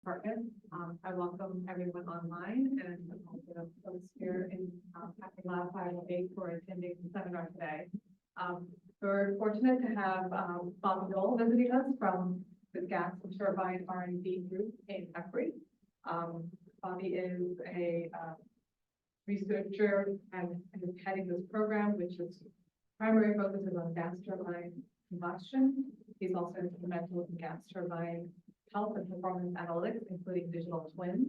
department. I welcome everyone online and also those here in Lab 508 for attending the seminar today. We're fortunate to have Bob Dole visiting us from the Gas Turbine R&D group in Ephrata. Bobby is a researcher and is heading this program, which is primary focus is on gas turbine combustion. He's also instrumental in gas turbine health and performance analytics, including digital twins.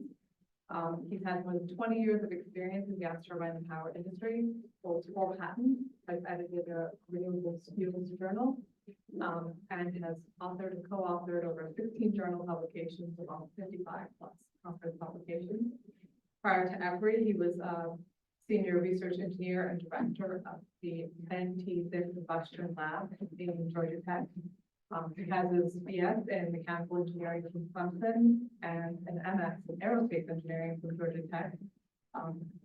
He's had more than 20 years of experience in gas turbine and power industry, holds 4 patents, has edited a renewable fuels journal, and has authored and co-authored over 16 journal publications along 55 plus conference publications. Prior to Ephrata, he was senior research engineer and director of the NT6 combustion lab in Georgia Tech. He has his BS in mechanical engineering from Clemson and an MS in aerospace engineering from Georgia Tech.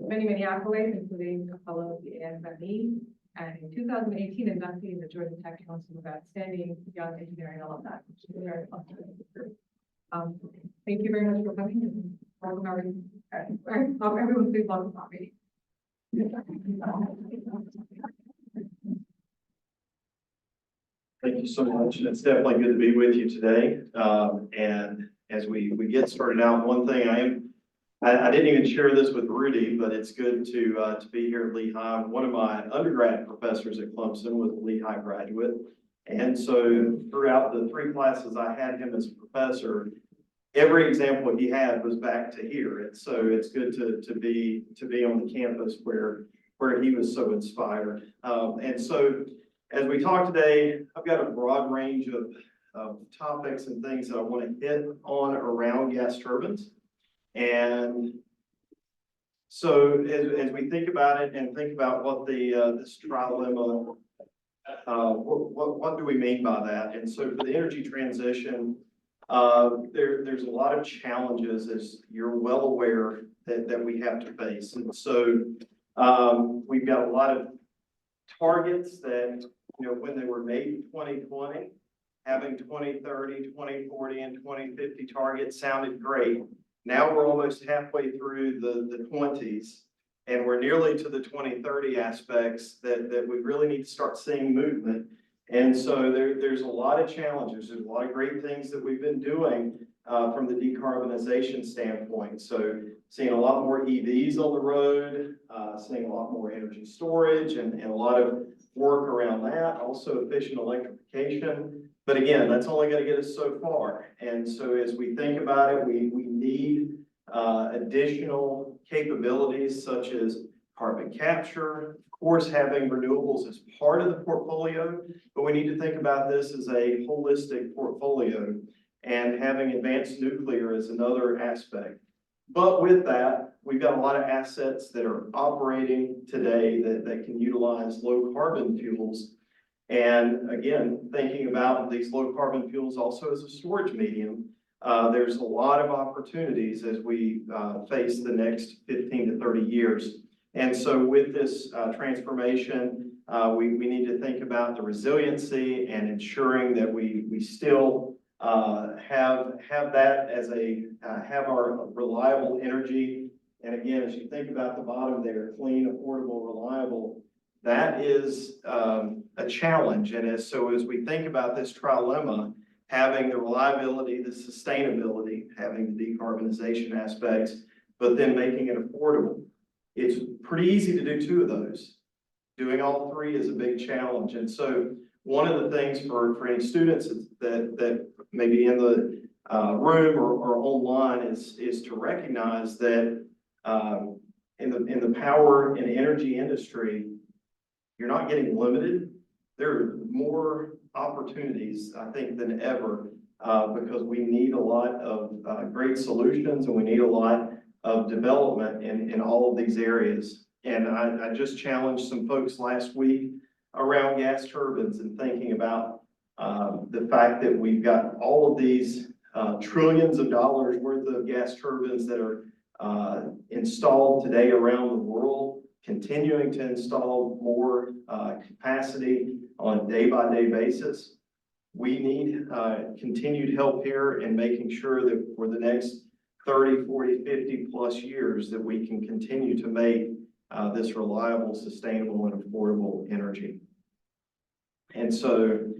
Many accolades, including a fellow of the ASME, and in 2018, inducted in the Georgia Tech Council of Outstanding Young Engineering Alumni, which is very fun. Thank you very much for coming, and welcome everyone. Please welcome Bobby. Thank you so much. It's definitely good to be with you today. And as we get started out, one thing I didn't even share this with Rudy, but it's good to be here at Lehigh. One of my undergrad professors at Clemson was a Lehigh graduate. And so throughout the 3 classes I had him as a professor, every example he had was back to here. And so it's good to be on the campus where he was so inspired. And so as we talk today, I've got a broad range of topics and things that I want to hit on around gas turbines. And so as we think about it and think about what this trilemma, what do we mean by that? And so for the energy transition, there's a lot of challenges, as you're well aware, that we have to face. And so we've got a lot of targets that, when they were made in 2020, having 2030, 2040, and 2050 targets sounded great. Now we're almost halfway through the 20s, and we're nearly to the 2030 aspects that we really need to start seeing movement. And so there's a lot of challenges. There's a lot of great things that we've been doing from the decarbonization standpoint. So seeing a lot more EVs on the road, seeing a lot more energy storage and a lot of work around that, also efficient electrification. But again, that's only going to get us so far. And so as we think about it, we need additional capabilities such as carbon capture, of course, having renewables as part of the portfolio, but we need to think about this as a holistic portfolio, and having advanced nuclear is another aspect. But with that, we've got a lot of assets that are operating today that can utilize low carbon fuels. And again, thinking about these low carbon fuels also as a storage medium, there's a lot of opportunities as we face the next 15 to 30 years. And so with this transformation, we need to think about the resiliency and ensuring that we still have that as have our reliable energy. And again, as you think about the bottom there, clean, affordable, reliable, that is a challenge. And as we think about this trilemma, having the reliability, the sustainability, having the decarbonization aspects, but then making it affordable. It's pretty easy to do 2 of those. Doing all 3 is a big challenge. And so one of the things for any students that may be in the room or online is to recognize that in the power and energy industry, you're not getting limited. There are more opportunities, I think, than ever because we need a lot of great solutions, and we need a lot of development in all of these areas. And I just challenged some folks last week around gas turbines and thinking about the fact that we've got all of these trillions of dollars worth of gas turbines that are installed today around the world, continuing to install more capacity on a day-by-day basis. we need continued help here in making sure that for the next 30, 40, 50 plus years that we can continue to make this reliable, sustainable, and affordable energy. And so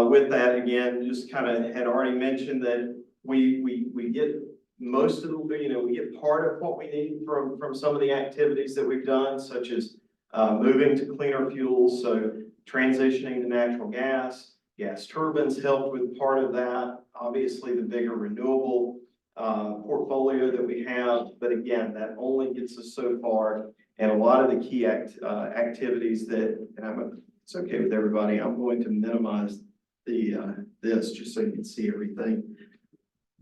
with that, again, just kind of had already mentioned that we get most of the, we get part of what we need from some of the activities that we've done, such as moving to cleaner fuels, so transitioning to natural gas. Gas turbines helped with part of that. Obviously, the bigger renewable portfolio that we have, but again, that only gets us so far. And a lot of the key activities that, and it's okay with everybody, I'm going to minimize this just so you can see everything.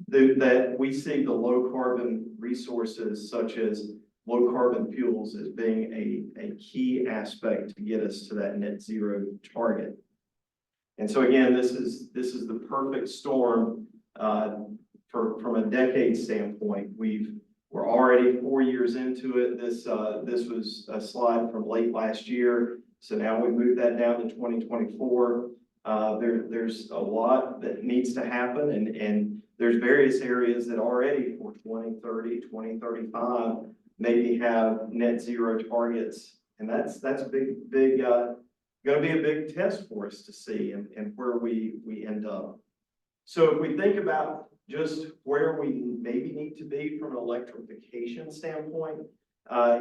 That we see the low carbon resources such as low carbon fuels as being a key aspect to get us to that net zero target. And so again, this is the perfect storm from a decade standpoint. We're already 4 years into it. This was a slide from late last year. So now we move that down to 2024. There's a lot that needs to happen, and there's various areas that already for 2030, 2035 maybe have net zero targets. And that's a big, going to be a big test for us to see and where we end up. So if we think about just where we maybe need to be from an electrification standpoint,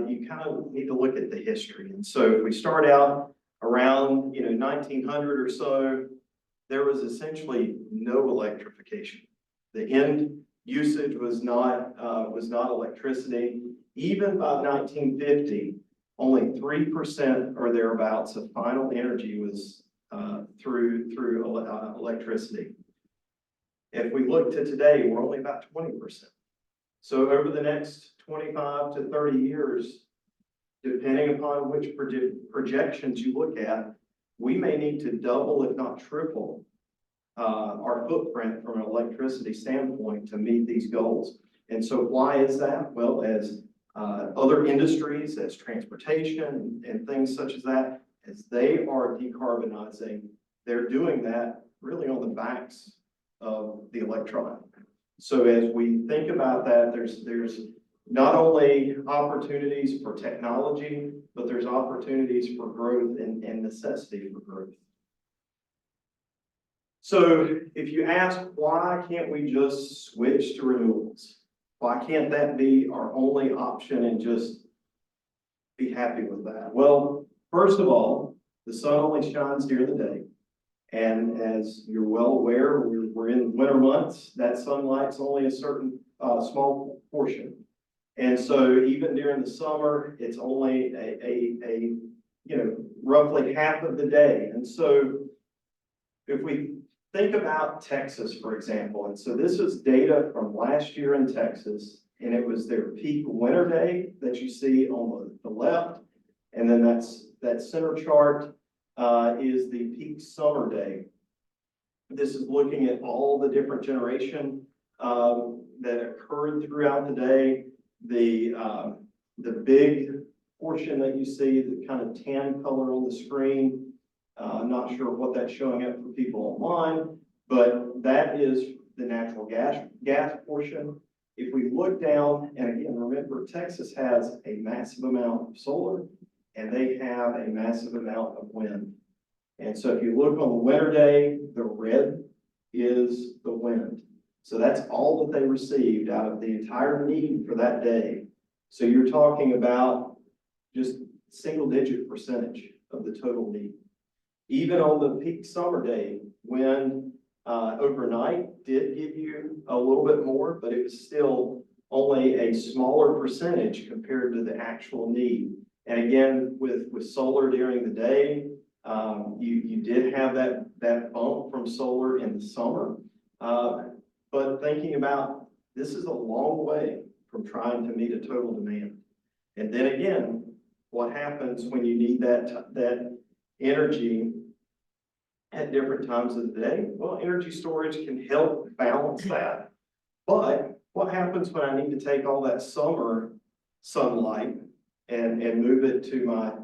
you kind of need to look at the history. And so if we start out around 1900 or so, there was essentially no electrification. The end usage was not electricity. Even by 1950, only 3% or thereabouts of final energy was through electricity. If we look to today, we're only about 20%. So over the next 25 to 30 years, depending upon which projections you look at, we may need to double, if not triple, our footprint from an electricity standpoint to meet these goals. And so why is that? Well, as other industries, as transportation and things such as that, as they are decarbonizing, they're doing that really on the backs of the electron. So as we think about that, there's not only opportunities for technology, but there's opportunities for growth and necessity for growth. So if you ask, why can't we just switch to renewables? Why can't that be our only option and just be happy with that? Well, first of all, the sun only shines during the day. And as you're well aware, we're in winter months. That sunlight's only a certain small portion. And so even during the summer, it's only a roughly half of the day. And so if we think about Texas, for example, and so this is data from last year in Texas, and it was their peak winter day that you see on the left. And then that center chart is the peak summer day. This is looking at all the different generation that occurred throughout the day. The big portion that you see, the kind of tan color on the screen, I'm not sure what that's showing up for people online, but that is the natural gas portion. If we look down, and again, remember, Texas has a massive amount of solar, and they have a massive amount of wind. And so if you look on the winter day, the red is the wind. So that's all that they received out of the entire need for that day. So you're talking about just single-digit percentage of the total need. Even on the peak summer day, wind overnight did give you a little bit more, but it was still only a smaller percentage compared to the actual need. And again, with solar during the day, you did have that bump from solar in the summer. But thinking about, this is a long way from trying to meet a total demand. And then again, what happens when you need that energy at different times of the day? Well, energy storage can help balance that. But what happens when I need to take all that summer sunlight and move it to my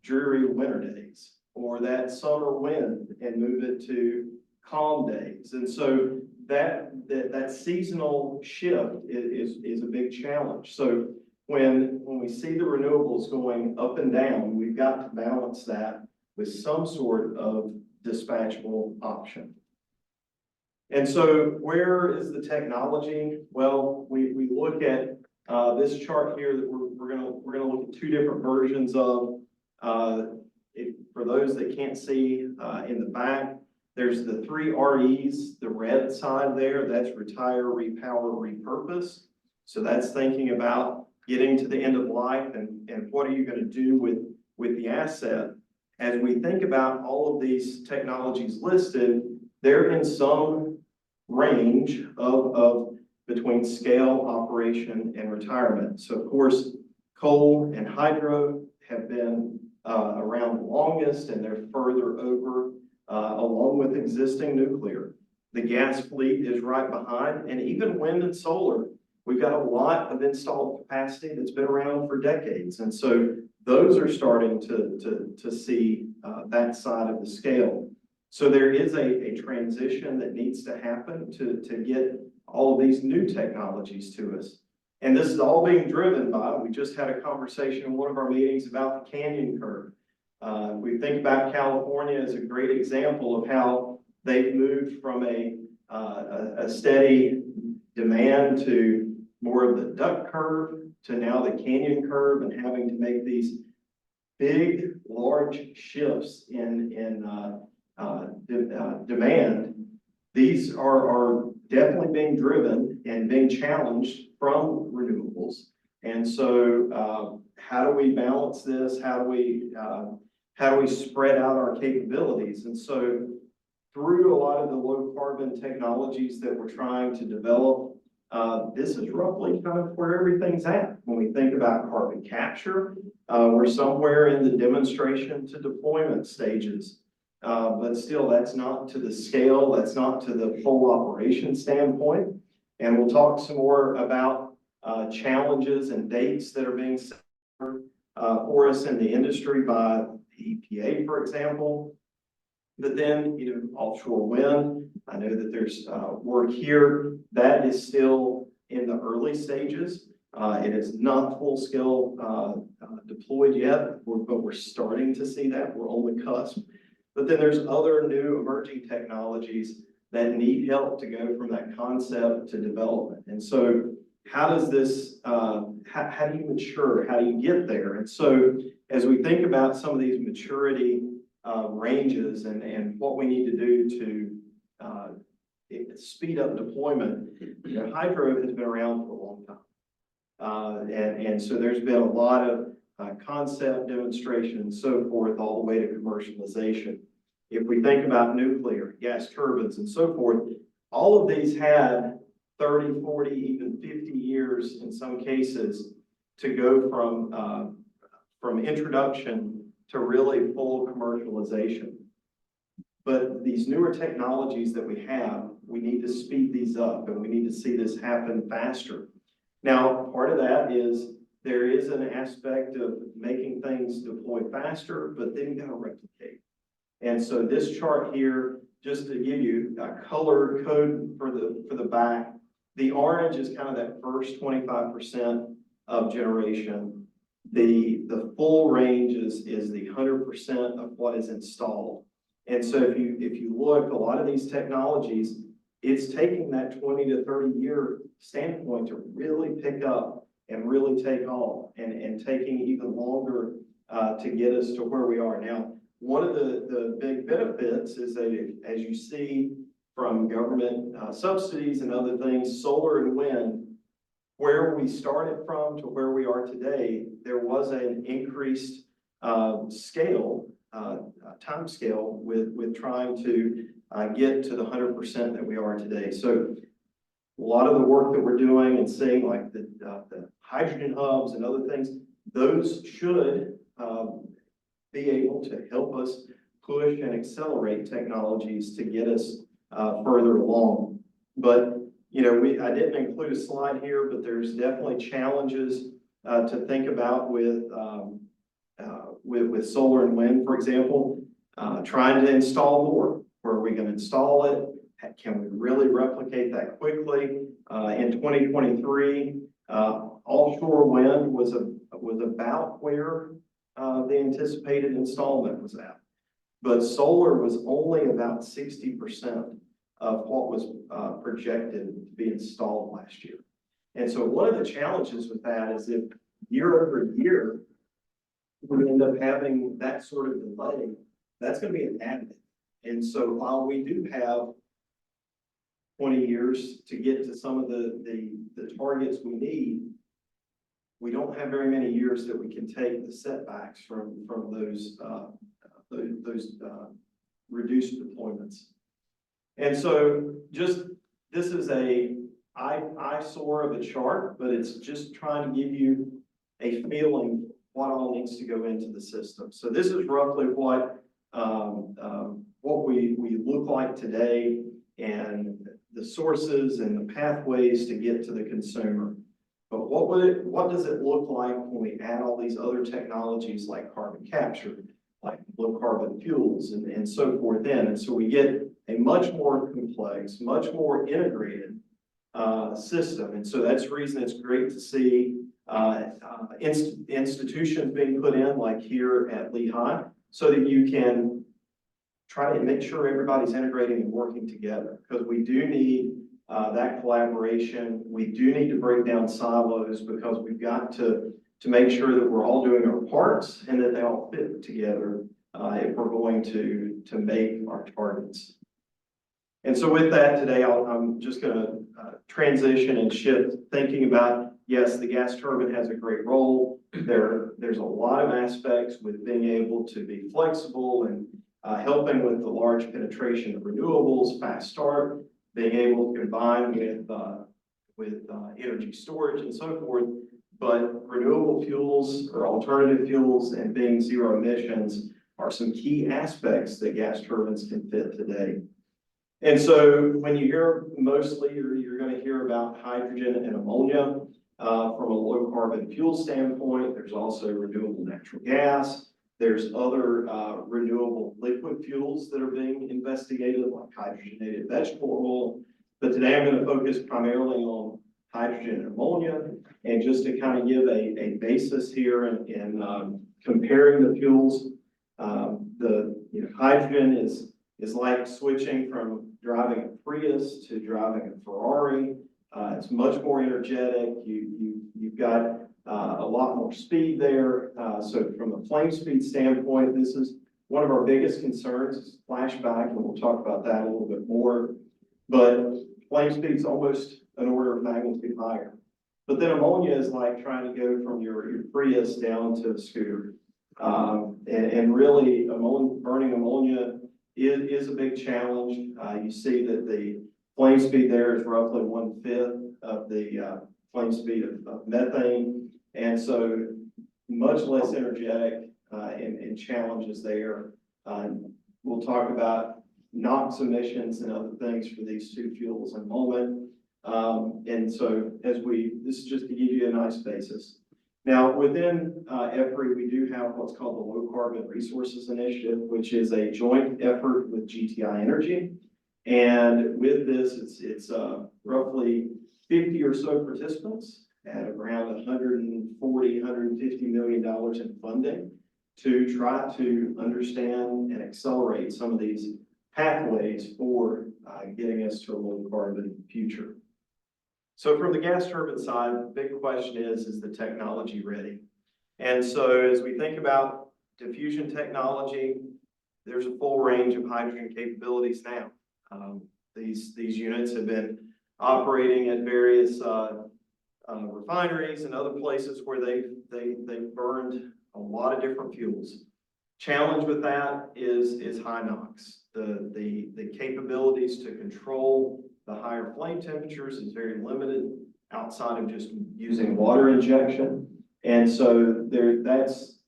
dreary winter days, or that summer wind and move it to calm days. And so that seasonal shift is a big challenge. So when we see the renewables going up and down, we've got to balance that with some sort of dispatchable option. And so where is the technology? Well, we look at this chart here that we're gonna look at two different versions of. For those that can't see in the back, there's the 3 REs, the red side there, that's retire, repower, repurpose. So that's thinking about getting to the end of life and what are you going to do with the asset. As we think about all of these technologies listed, they're in some range of between scale, operation, and retirement. So of course, coal and hydro have been around the longest, and they're further over, along with existing nuclear. The gas fleet is right behind, and even wind and solar, we've got a lot of installed capacity that's been around for decades. And so those are starting to see that side of the scale. So there is a transition that needs to happen to get all of these new technologies to us. And this is all being driven by, we just had a conversation in one of our meetings about the canyon curve. We think about California as a great example of how they've moved from a steady demand to more of the duck curve to now the canyon curve, and having to make these big, large shifts in demand. These are definitely being driven and being challenged from renewables. And so how do we balance this? How do we spread out our capabilities? And so through a lot of the low carbon technologies that we're trying to develop, this is roughly kind of where everything's at. When we think about carbon capture, we're somewhere in the demonstration to deployment stages. But still, that's not to the scale, that's not to the full operation standpoint. And we'll talk some more about challenges and dates that are being set for us in the industry by the EPA, for example. But then, offshore wind, I know that there's work here that is still in the early stages. It is not full scale deployed yet, but we're starting to see that. We're on the cusp. But then there's other new emerging technologies that need help to go from that concept to development. And so how does this, how do you mature? How do you get there? And so as we think about some of these maturity ranges and what we need to do to speed up deployment, hydro has been around for a long time. And so there's been a lot of concept demonstration and so forth, all the way to commercialization. If we think about nuclear, gas turbines, and so forth, all of these had 30, 40, even 50 years in some cases to go from introduction to really full commercialization. But these newer technologies that we have, we need to speed these up, and we need to see this happen faster. Now, part of that is there is an aspect of making things deploy faster, but then you got to replicate. And so this chart here, just to give you a color code for the back, the orange is kind of that first 25% of generation. The full range is the 100% of what is installed. And so if you look, a lot of these technologies, it's taking that 20 to 30 year standpoint to really pick up and really take off, and taking even longer to get us to where we are now. One of the big benefits is that as you see from government subsidies and other things, solar and wind, where we started from to where we are today, there was an increased scale, time scale with trying to get to the 100% that we are today. So a lot of the work that we're doing and seeing, like the hydrogen hubs and other things, those should be able to help us push and accelerate technologies to get us further along. But I didn't include a slide here, but there's definitely challenges to think about with solar and wind, for example. Trying to install more. Where are we going to install it? Can we really replicate that quickly? In 2023, offshore wind was about where the anticipated installment was at. But solar was only about 60% of what was projected to be installed last year. And so one of the challenges with that is if year over year, we end up having that sort of delay, that's going to be an additive. And so while we do have 20 years to get to some of the targets we need, we don't have very many years that we can take the setbacks from those reduced deployments. And so this is a eyesore of a chart, but it's just trying to give you a feeling what all needs to go into the system. So this is roughly what we look like today and the sources and the pathways to get to the consumer. But what does it look like when we add all these other technologies like carbon capture, like low carbon fuels and so forth in? And so we get a much more complex, much more integrated system. And so that's the reason it's great to see institutions being put in like here at Lehigh, so that you can try to make sure everybody's integrating and working together, because we do need that collaboration. We do need to break down silos, because we've got to make sure that we're all doing our parts and that they all fit together if we're going to make our targets. And so with that today, I'm just going to transition and shift, thinking about, yes, the gas turbine has a great role. There's a lot of aspects with being able to be flexible and helping with the large penetration of renewables, fast start, being able to combine with energy storage and so forth. But renewable fuels or alternative fuels and being zero emissions are some key aspects that gas turbines can fit today. And so when you hear mostly, you're going to hear about hydrogen and ammonia from a low carbon fuel standpoint. There's also renewable natural gas. There's other renewable liquid fuels that are being investigated, like hydrogenated vegetable oil. But today I'm going to focus primarily on hydrogen and ammonia, and just to kind of give a basis here in comparing the fuels. Hydrogen is like switching from driving a Prius to driving a Ferrari. It's much more energetic. You've got a lot more speed there. So from a flame speed standpoint, this is one of our biggest concerns is flashback, and we'll talk about that a little bit more. But flame speed is almost an order of magnitude higher. But then ammonia is like trying to go from your Prius down to a scooter. And really, burning ammonia is a big challenge. You see that the flame speed there is roughly 1/5 of the flame speed of methane. And so much less energetic and challenges there. We'll talk about NOx emissions and other things for these two fuels in a moment. And so this is just to give you a nice basis. Now, within EPRI, we do have what's called the Low Carbon Resources Initiative, which is a joint effort with GTI Energy. And with this, it's roughly 50 or so participants at around $140, $150 million in funding to try to understand and accelerate some of these pathways for getting us to a low carbon future. So from the gas turbine side, the big question is the technology ready? And so as we think about diffusion technology, there's a full range of hydrogen capabilities now. These units have been operating at various refineries and other places where they've burned a lot of different fuels. Challenge with that is high NOx. The capabilities to control the higher flame temperatures is very limited outside of just using water injection. And so that's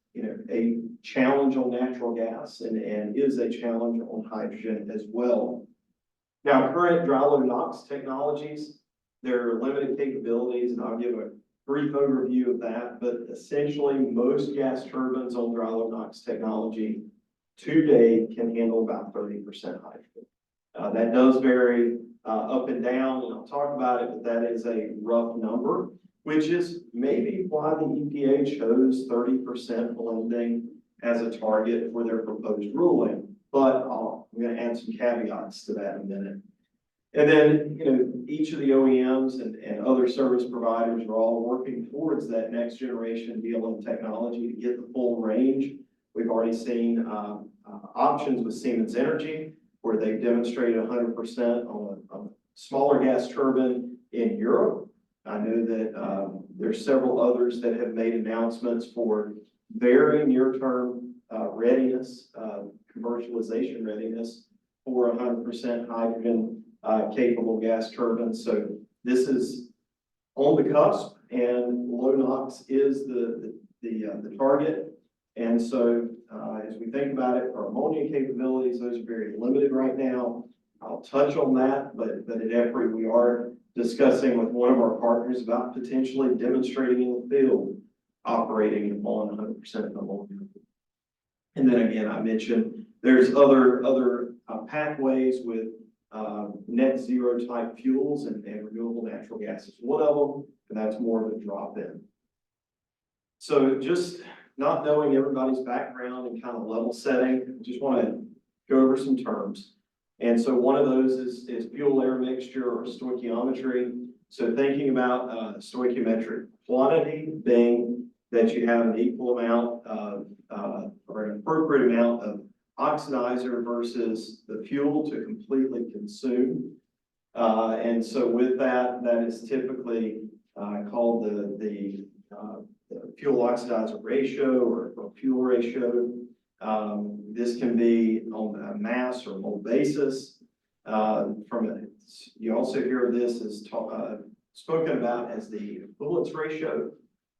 a challenge on natural gas and is a challenge on hydrogen as well. Now, current dry low NOx technologies, there are limited capabilities, and I'll give a brief overview of that, but essentially most gas turbines on dry low NOx technology today can handle about 30% hydrogen. That does vary up and down, and I'll talk about it, but that is a rough number, which is maybe why the EPA chose 30% blending as a target for their proposed ruling. But I'm going to add some caveats to that in a minute. And then, you know, each of the OEMs and other service providers are all working towards that next generation DLM technology to get the full range. We've already seen options with Siemens Energy, where they've demonstrated 100% on a smaller gas turbine in Europe. I know that there's several others that have made announcements for very near-term readiness, commercialization readiness for 100% hydrogen capable gas turbines. So this is on the cusp, and low NOx is the target. And so as we think about it, for ammonia capabilities, those are very limited right now. I'll touch on that, but at EPRI, we are discussing with one of our partners about potentially demonstrating in the field operating on 100% ammonia. And then again, I mentioned there's other pathways with net zero type fuels, and renewable natural gas is one of them, and that's more of a drop in. So just not knowing everybody's background and kind of level setting, I just want to go over some terms. And so one of those is fuel air mixture or stoichiometry. So thinking about stoichiometric quantity being that you have an equal amount of or an appropriate amount of oxidizer versus the fuel to completely consume. And so with that, that is typically called the fuel oxidizer ratio or fuel ratio. This can be on a mass or mole basis. You also hear this as spoken about as the equivalence ratio.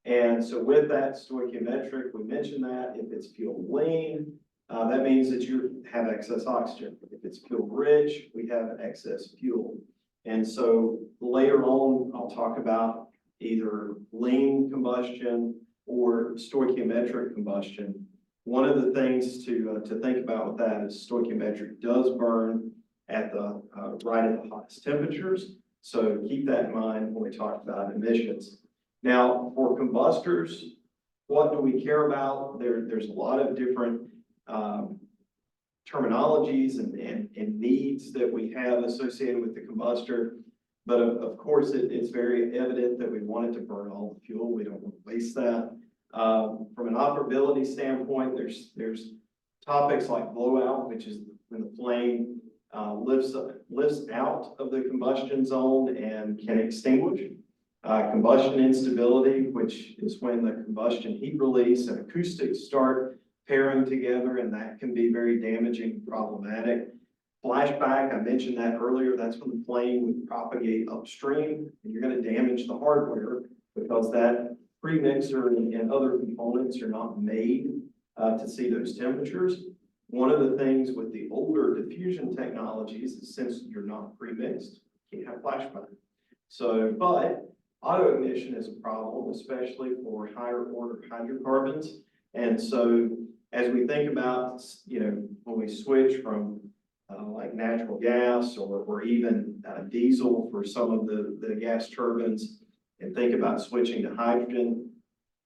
And so with that stoichiometric, we mentioned that if it's fuel lean, that means that you have excess oxygen. If it's fuel rich, we have excess fuel. And so later on, I'll talk about either lean combustion or stoichiometric combustion. One of the things to think about with that is stoichiometric does burn at the right at the hottest temperatures. So keep that in mind when we talk about emissions. Now, for combustors, what do we care about? There's a lot of different terminologies and needs that we have associated with the combustor. But of course, it's very evident that we want it to burn all the fuel. We don't want to waste that. From an operability standpoint, there's topics like blowout, which is when the flame lifts out of the combustion zone and can extinguish. Combustion instability, which is when the combustion heat release and acoustics start pairing together, and that can be very damaging and problematic. Flashback, I mentioned that earlier, that's when the flame would propagate upstream, and you're going to damage the hardware because that premixer and other components are not made to see those temperatures. One of the things with the older diffusion technologies is since you're not premixed, you can't have flashback. So, but auto ignition is a problem, especially for higher order hydrocarbons. And so as we think about, you know, when we switch from like natural gas or even diesel for some of the gas turbines and think about switching to hydrogen,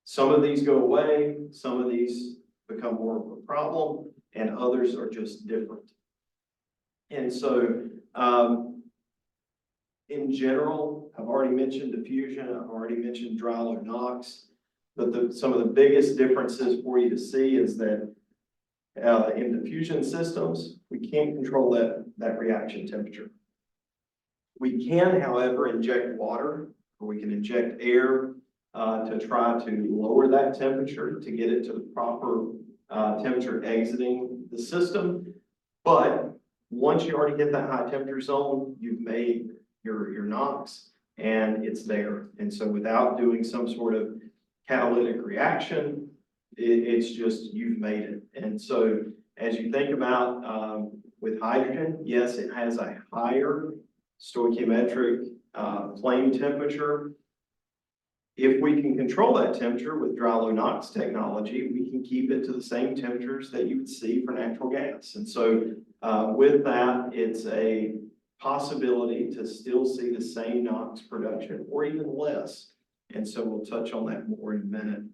some of these go away, some of these become more of a problem, and others are just different. And so in general, I've already mentioned diffusion, I've already mentioned dry low NOx, but some of the biggest differences for you to see is that in diffusion systems, we can't control that reaction temperature. We can, however, inject water, or we can inject air to try to lower that temperature to get it to the proper temperature exiting the system. But once you already hit that high temperature zone, you've made your NOx and it's there. And so without doing some sort of catalytic reaction, it's just you've made it. And so as you think about with hydrogen, yes, it has a higher stoichiometric flame temperature. if we can control that temperature with dry low NOx technology, we can keep it to the same temperatures that you would see for natural gas. And so with that, it's a possibility to still see the same NOx production or even less. And so we'll touch on that more in a minute.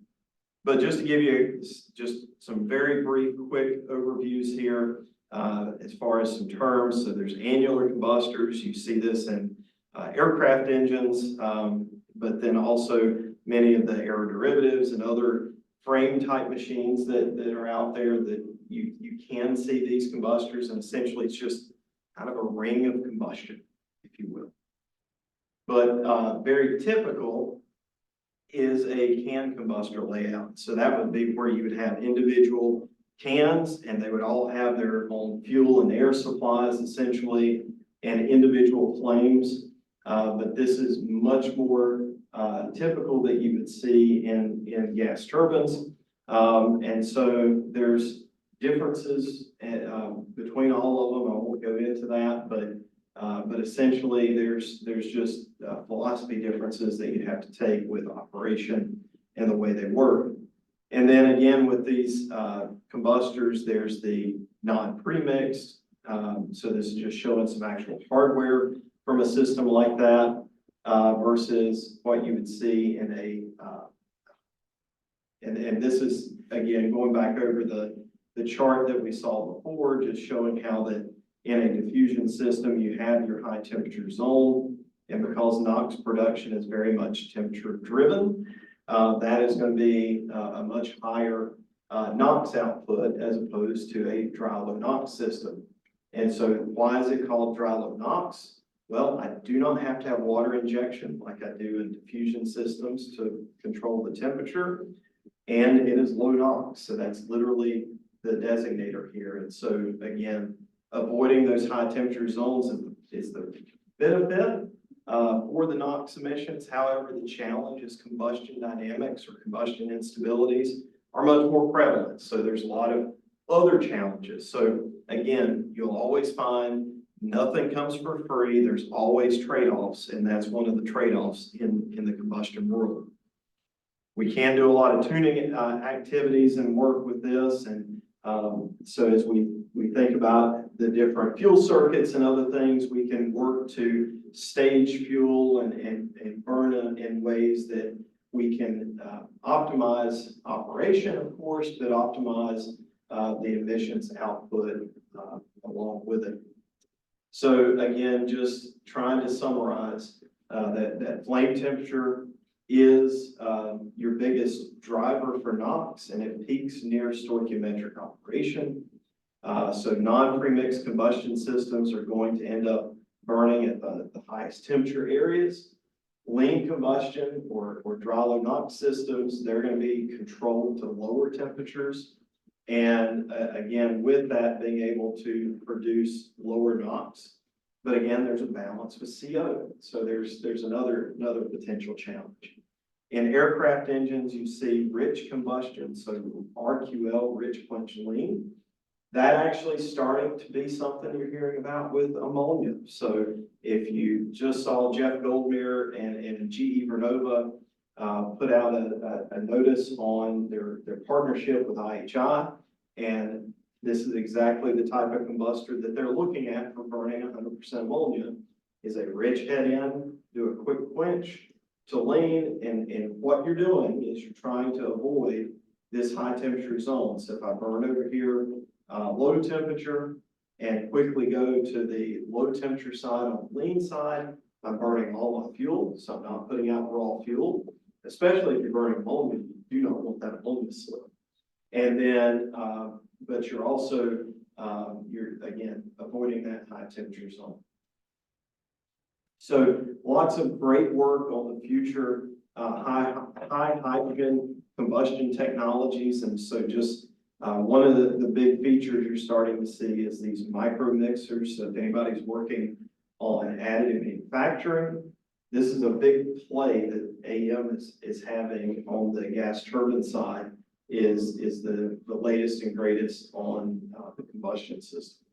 But just to give you just some very brief, quick overviews here as far as some terms. So there's annular combustors. You see this in aircraft engines, but then also many of the aeroderivatives and other frame type machines that are out there that you can see these combustors, and essentially it's just kind of a ring of combustion, if you will. But very typical is a can combustor layout. So that would be where you would have individual cans, and they would all have their own fuel and air supplies essentially, and individual flames. But this is much more typical that you would see in gas turbines. And so there's differences between all of them. I won't go into that, but essentially there's just philosophy differences that you have to take with operation and the way they work. And then again, with these combustors, there's the non-premixed. So this is just showing some actual hardware from a system like that versus what you would see in a, and this is, again, going back over the chart that we saw before, just showing how that in a diffusion system, you have your high temperature zone. And because NOx production is very much temperature driven, that is going to be a much higher NOx output as opposed to a dry low NOx system. And so why is it called dry low NOx? Well, I do not have to have water injection like I do in diffusion systems to control the temperature. And it is low NOx. So that's literally the designator here. And so again, avoiding those high temperature zones is the benefit for the NOx emissions. However, the challenge is combustion dynamics or combustion instabilities are much more prevalent. So there's a lot of other challenges. So again, you'll always find nothing comes for free. There's always trade-offs, and that's one of the trade-offs in the combustion world. We can do a lot of tuning activities and work with this, and so as we think about the different fuel circuits and other things, we can work to stage fuel and burn in ways that we can optimize operation, of course, but optimize the emissions output along with it. So again, just trying to summarize that flame temperature is your biggest driver for NOx, and it peaks near stoichiometric operation. So non-premixed combustion systems are going to end up burning at the highest temperature areas. Lean combustion or dry low NOx systems, they're going to be controlled to lower temperatures. And again, with that, being able to produce lower NOx. But again, there's a balance with CO. So there's another potential challenge. In aircraft engines, you see rich combustion, so RQL, rich quench lean. That actually starting to be something you're hearing about with ammonia. So if you just saw Jeff Goldmere and GE Vernova put out a notice on their partnership with IHI, and this is exactly the type of combustor that they're looking at for burning 100% ammonia, is a rich head in, do a quick quench to lean, and what you're doing is you're trying to avoid this high temperature zone. So if I burn over here low temperature and quickly go to the low temperature side on the lean side, I'm burning all my fuel, so I'm not putting out raw fuel, especially if you're burning ammonia. You do not want that ammonia slip. And then, but you're also, you're again, avoiding that high temperature zone. So lots of great work on the future high hydrogen combustion technologies. And so just one of the big features you're starting to see is these micro mixers. So if anybody's working on additive manufacturing, this is a big play that AM is having on the gas turbine side, is the latest and greatest on the combustion system.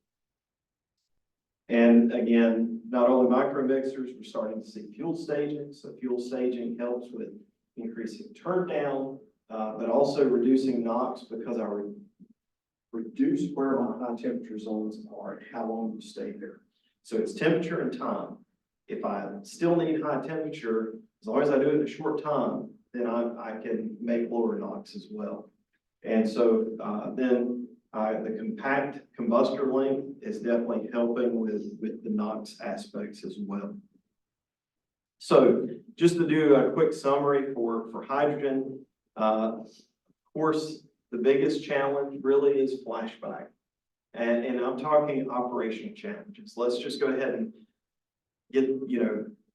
And again, not only micro mixers, we're starting to see fuel staging. So fuel staging helps with increasing turn down, but also reducing NOx because I reduce where my high temperature zones are and how long you stay there. So it's temperature and time. If I still need high temperature, as long as I do it in a short time, then I can make lower NOx as well. And so then the compact combustor length is definitely helping with the NOx aspects as well. So just to do a quick summary for hydrogen, of course, the biggest challenge really is flashback. And I'm talking operational challenges. Let's just go ahead and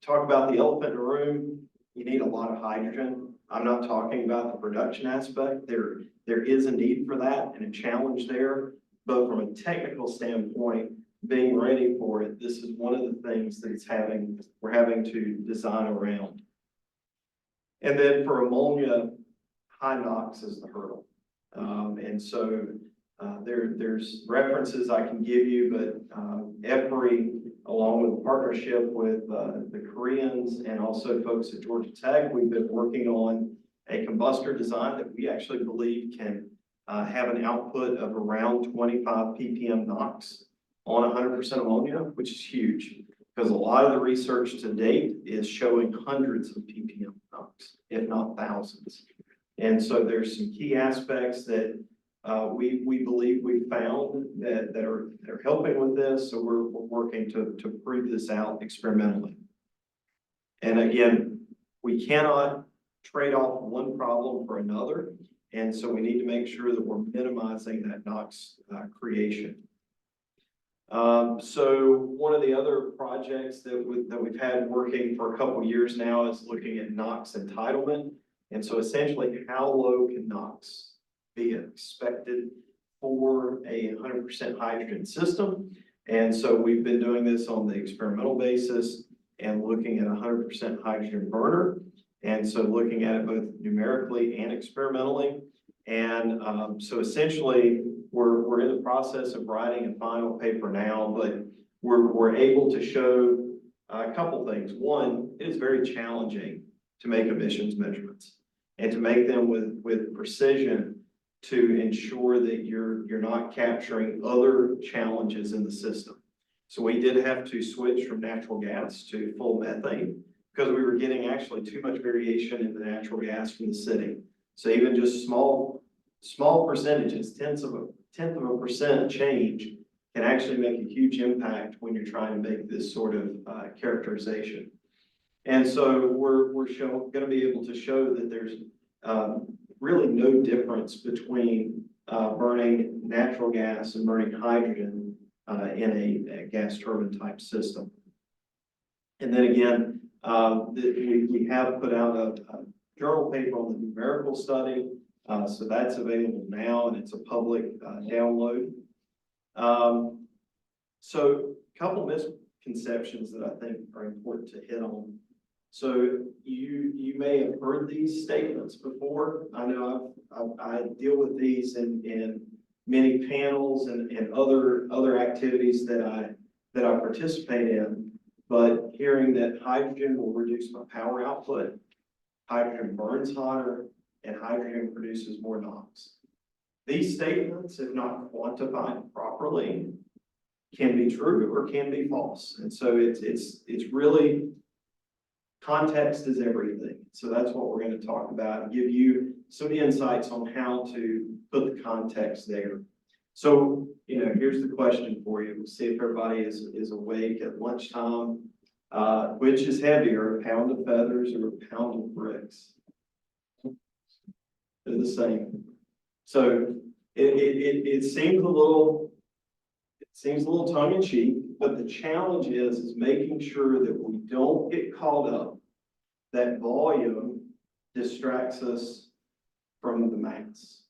talk about the elephant in the room. You need a lot of hydrogen. I'm not talking about the production aspect. There is a need for that and a challenge there, but from a technical standpoint, being ready for it, this is one of the things that we're having to design around. And then for ammonia, high NOx is the hurdle. And so there's references I can give you, but EPRI, along with a partnership with the Koreans and also folks at Georgia Tech, we've been working on a combustor design that we actually believe can have an output of around 25 ppm NOx on 100% ammonia, which is huge because a lot of the research to date is showing hundreds of ppm NOx, if not thousands. And so there's some key aspects that we believe we found that are helping with this. So we're working to prove this out experimentally. And again, we cannot trade off one problem for another. And so we need to make sure that we're minimizing that NOx creation. So one of the other projects that we've had working for a couple of years now is looking at NOx entitlement. And so essentially, how low can NOx be expected for a 100% hydrogen system? And so we've been doing this on the experimental basis and looking at a 100% hydrogen burner. And so looking at it both numerically and experimentally. And so essentially, we're in the process of writing a final paper now, but we're able to show a couple things. One, it is very challenging to make emissions measurements and to make them with precision to ensure that you're not capturing other challenges in the system. So we did have to switch from natural gas to full methane because we were getting actually too much variation in the natural gas from the city. So even just small percentages, tenth of a percent change can actually make a huge impact when you're trying to make this sort of characterization. And so we're going to be able to show that there's really no difference between burning natural gas and burning hydrogen in a gas turbine type system. And then again, we have put out a journal paper on the numerical study. So that's available now and it's a public download. So a couple misconceptions that I think are important to hit on. So you may have heard these statements before. I know I deal with these in many panels and other activities that I participate in, but hearing that hydrogen will reduce my power output, hydrogen burns hotter, and hydrogen produces more NOx. These statements, if not quantified properly, can be true or can be false. And so it's really, context is everything. So that's what we're going to talk about and give you some insights on how to put the context there. So, here's the question for you. We'll see if everybody is awake at lunchtime. Which is heavier, a pound of feathers or a pound of bricks? They're the same. So it seems a little tongue in cheek, but the challenge is making sure that we don't get caught up that volume distracts us from the mass.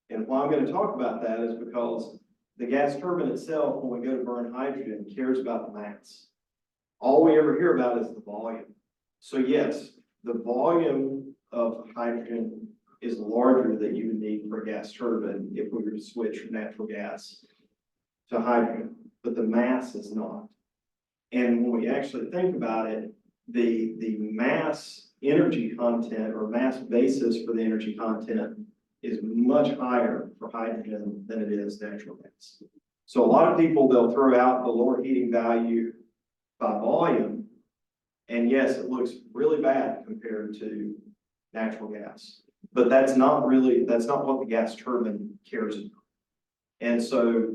And why I'm going to talk about that is because the gas turbine itself, when we go to burn hydrogen, cares about the mass. All we ever hear about is the volume. So yes, the volume of hydrogen is larger than you would need for a gas turbine if we were to switch from natural gas to hydrogen, but the mass is not. And when we actually think about it, the mass energy content or mass basis for the energy content is much higher for hydrogen than it is natural gas. So a lot of people, they'll throw out the lower heating value by volume. And yes, it looks really bad compared to natural gas, but that's not what the gas turbine cares about. And so,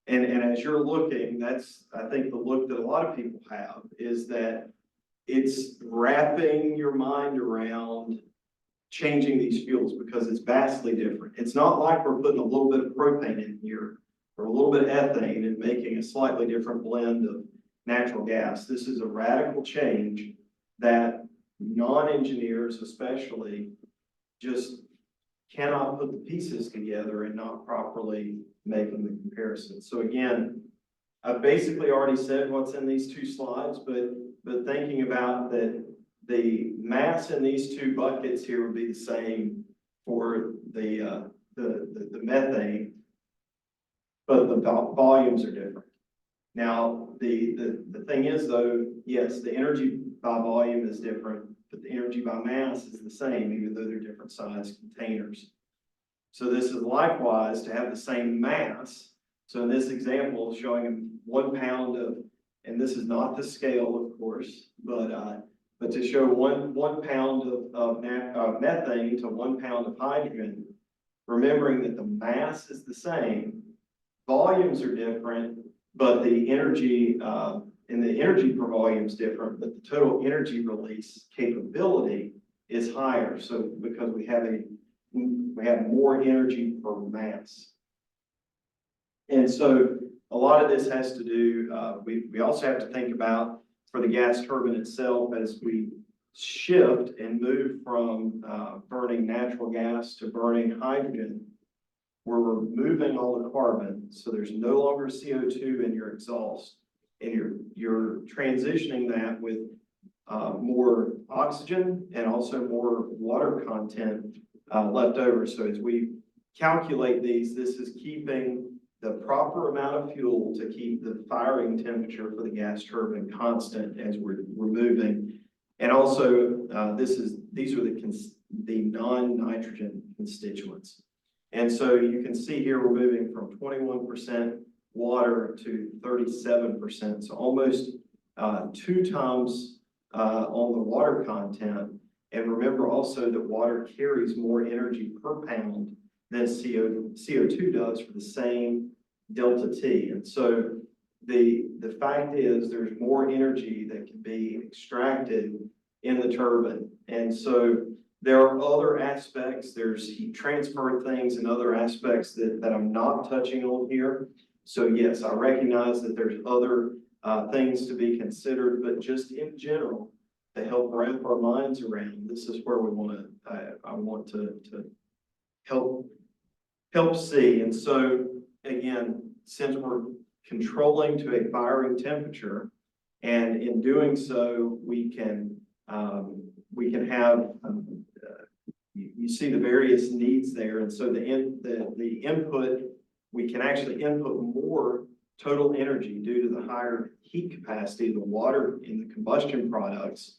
and as you're looking, that's, I think the look that a lot of people have is that it's wrapping your mind around changing these fuels because it's vastly different. It's not like we're putting a little bit of propane in here or a little bit of ethane and making a slightly different blend of natural gas. This is a radical change that non-engineers especially just cannot put the pieces together and not properly making the comparison. So again, I've basically already said what's in these two slides, but thinking about that the mass in these two buckets here would be the same for the methane, but the volumes are different. Now, the thing is though, yes, the energy by volume is different, but the energy by mass is the same, even though they're different size containers. So this is likewise to have the same mass. So in this example, showing 1 pound of, and this is not the scale, of course, but to show one pound of methane to 1 pound of hydrogen, remembering that the mass is the same, volumes are different, but the energy and the energy per volume is different, but the total energy release capability is higher. So because we have more energy per mass. And so a lot of this has to do, we also have to think about for the gas turbine itself as we shift and move from burning natural gas to burning hydrogen, we're removing all the carbon. So there's no longer CO2 in your exhaust, and you're transitioning that with more oxygen and also more water content left over. So as we calculate these, this is keeping the proper amount of fuel to keep the firing temperature for the gas turbine constant as we're moving. And also, these are the non-nitrogen constituents. And so you can see here we're moving from 21% water to 37%. So almost 2 times on the water content. And remember also that water carries more energy per pound than CO2 does for the same delta T. And so the fact is there's more energy that can be extracted in the turbine. And so there are other aspects, there's heat transfer things and other aspects that I'm not touching on here. So yes, I recognize that there's other things to be considered, but just in general, to help wrap our minds around, this is where we want to, I want to help see. And so again, since we're controlling to a firing temperature, and in doing so, we can have, you see the various needs there. And so the input, we can actually input more total energy due to the higher heat capacity of the water in the combustion products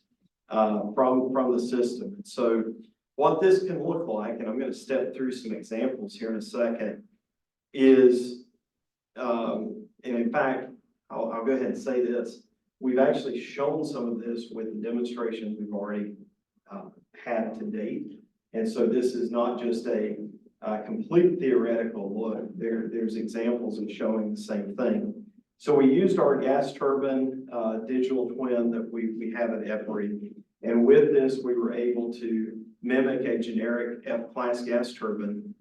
from the system. And so what this can look like, and I'm going to step through some examples here in a second, is, and in fact, I'll go ahead and say this. We've actually shown some of this with the demonstrations we've already had to date. And so this is not just a complete theoretical look. There's examples of showing the same thing. So we used our gas turbine digital twin that we have at EPRI. And with this, we were able to mimic a generic F-class gas turbine.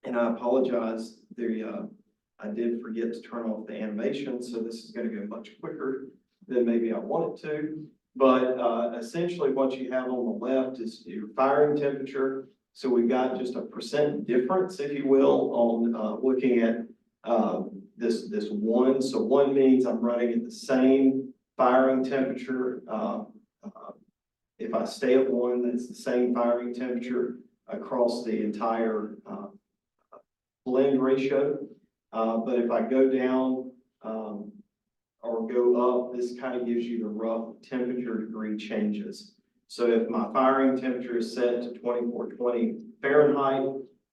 And I apologize, I did forget to turn off the animation, so this is going to go much quicker than maybe I want it to. But essentially what you have on the left is your firing temperature. So we've got just a % difference, if you will, on looking at this 1. So 1 means I'm running at the same firing temperature. If I stay at 1, that's the same firing temperature across the entire blend ratio. But if I go down or go up, this kind of gives you the rough temperature degree changes. So if my firing temperature is set to 2420 Fahrenheit,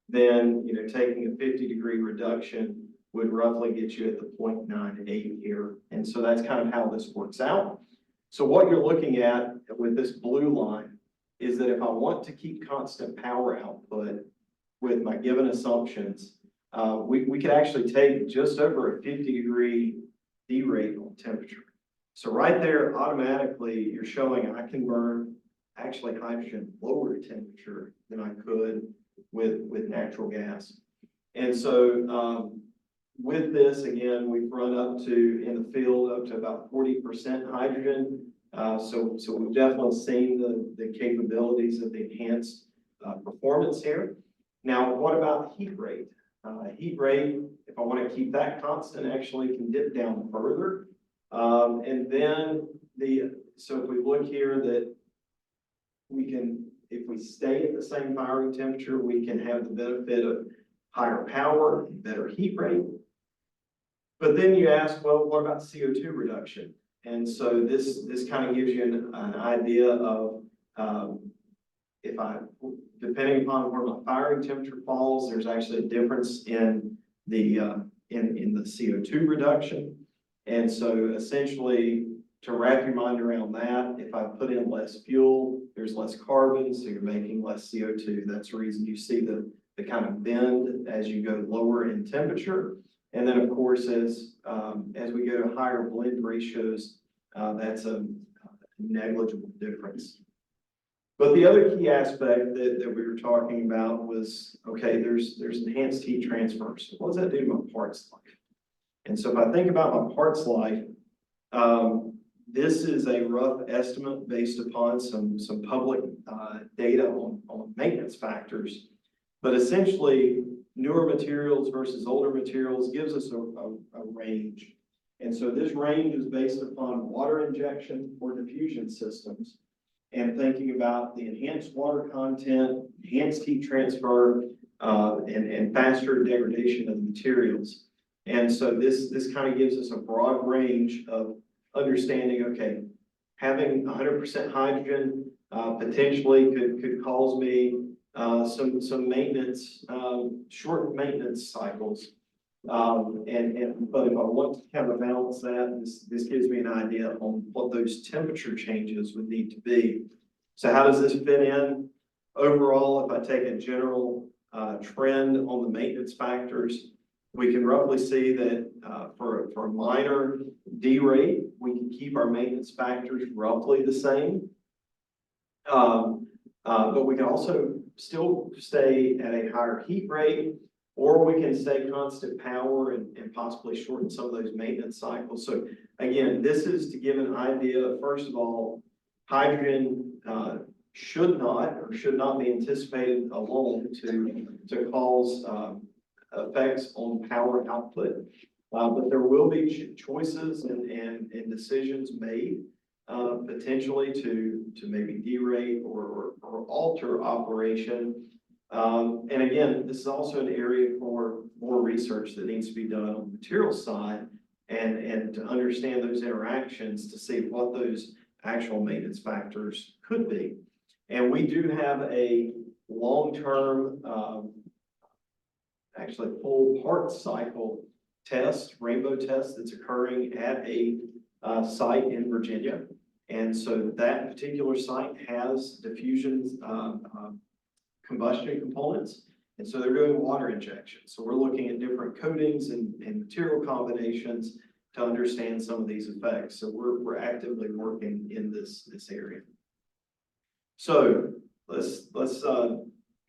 then, taking a 50-degree reduction would roughly get you at the 0.98 here. And so that's kind of how this works out. So what you're looking at with this blue line is that if I want to keep constant power output with my given assumptions, we could actually take just over a 50-degree derate on temperature. So right there, automatically, you're showing I can burn actually hydrogen lower temperature than I could with natural gas. And so with this, again, we've run up to, in the field, up to about 40% hydrogen. So we've definitely seen the capabilities of the enhanced performance here. Now, what about heat rate? Heat rate, if I want to keep that constant, actually can dip down further. And then so if we look here that we can, if we stay at the same firing temperature, we can have the benefit of higher power and better heat rate. But then you ask, well, what about CO2 reduction? And so this kind of gives you an idea of depending upon where my firing temperature falls, there's actually a difference in the CO2 reduction. And so essentially, to wrap your mind around that, if I put in less fuel, there's less carbon, so you're making less CO2. That's the reason you see the kind of bend as you go lower in temperature. And then, of course, as we go to higher blend ratios, that's a negligible difference. But the other key aspect that we were talking about was, okay, there's enhanced heat transfer. So what does that do to my parts life? And so if I think about my parts life, this is a rough estimate based upon some public data on maintenance factors. But essentially, newer materials versus older materials gives us a range. And so this range is based upon water injection or diffusion systems, and thinking about the enhanced water content, enhanced heat transfer, and faster degradation of the materials. And so this kind of gives us a broad range of understanding, okay, having 100% hydrogen potentially could cause me some maintenance, short maintenance cycles. But if I want to kind of balance that, this gives me an idea on what those temperature changes would need to be. So how does this fit in? Overall, if I take a general trend on the maintenance factors, we can roughly see that for a minor D rate, we can keep our maintenance factors roughly the same. But we can also still stay at a higher heat rate, or we can stay constant power and possibly shorten some of those maintenance cycles. So again, this is to give an idea, first of all, hydrogen should not be anticipated alone to cause effects on power output. But there will be choices and decisions made potentially to maybe derate or alter operation. And again, this is also an area for more research that needs to be done on the materials side and to understand those interactions to see what those actual maintenance factors could be. And we do have a long-term, actually full part cycle test, rainbow test that's occurring at a site in Virginia. And so that particular site has diffusion combustion components. And so they're doing water injection. So we're looking at different coatings and material combinations to understand some of these effects. So we're actively working in this area. So let's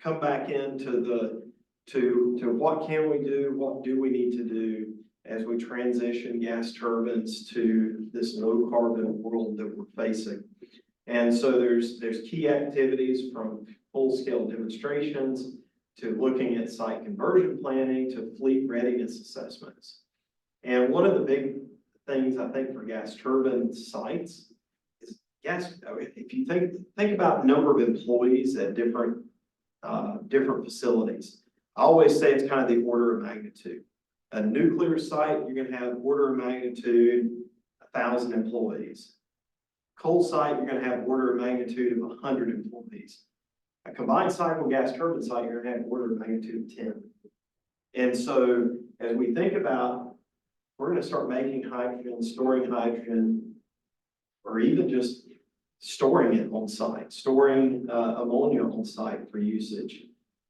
come back into to what can we do, what do we need to do as we transition gas turbines to this low carbon world that we're facing. And so there's key activities from full scale demonstrations to looking at site conversion planning to fleet readiness assessments. And one of the big things I think for gas turbine sites is if you think about number of employees at different facilities, I always say it's kind of the order of magnitude. A nuclear site, you're going to have order of magnitude 1,000 employees. Coal site, you're gonna have order of magnitude of 100 employees. A combined cycle gas turbine site, you're gonna have order of magnitude of 10. And so as we think about, we're gonna start making hydrogen, storing hydrogen, or even just storing it on site, storing ammonia on site for usage,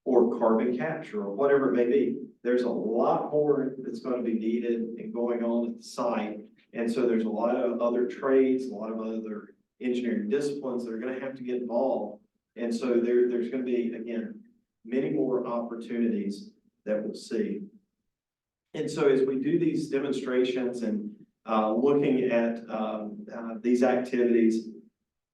or carbon capture, or whatever it may be. There's a lot more that's going to be needed and going on at the site. And so there's a lot of other trades, a lot of other engineering disciplines that are going to have to get involved. And so there's going to be, again, many more opportunities that we'll see. And so as we do these demonstrations and looking at these activities,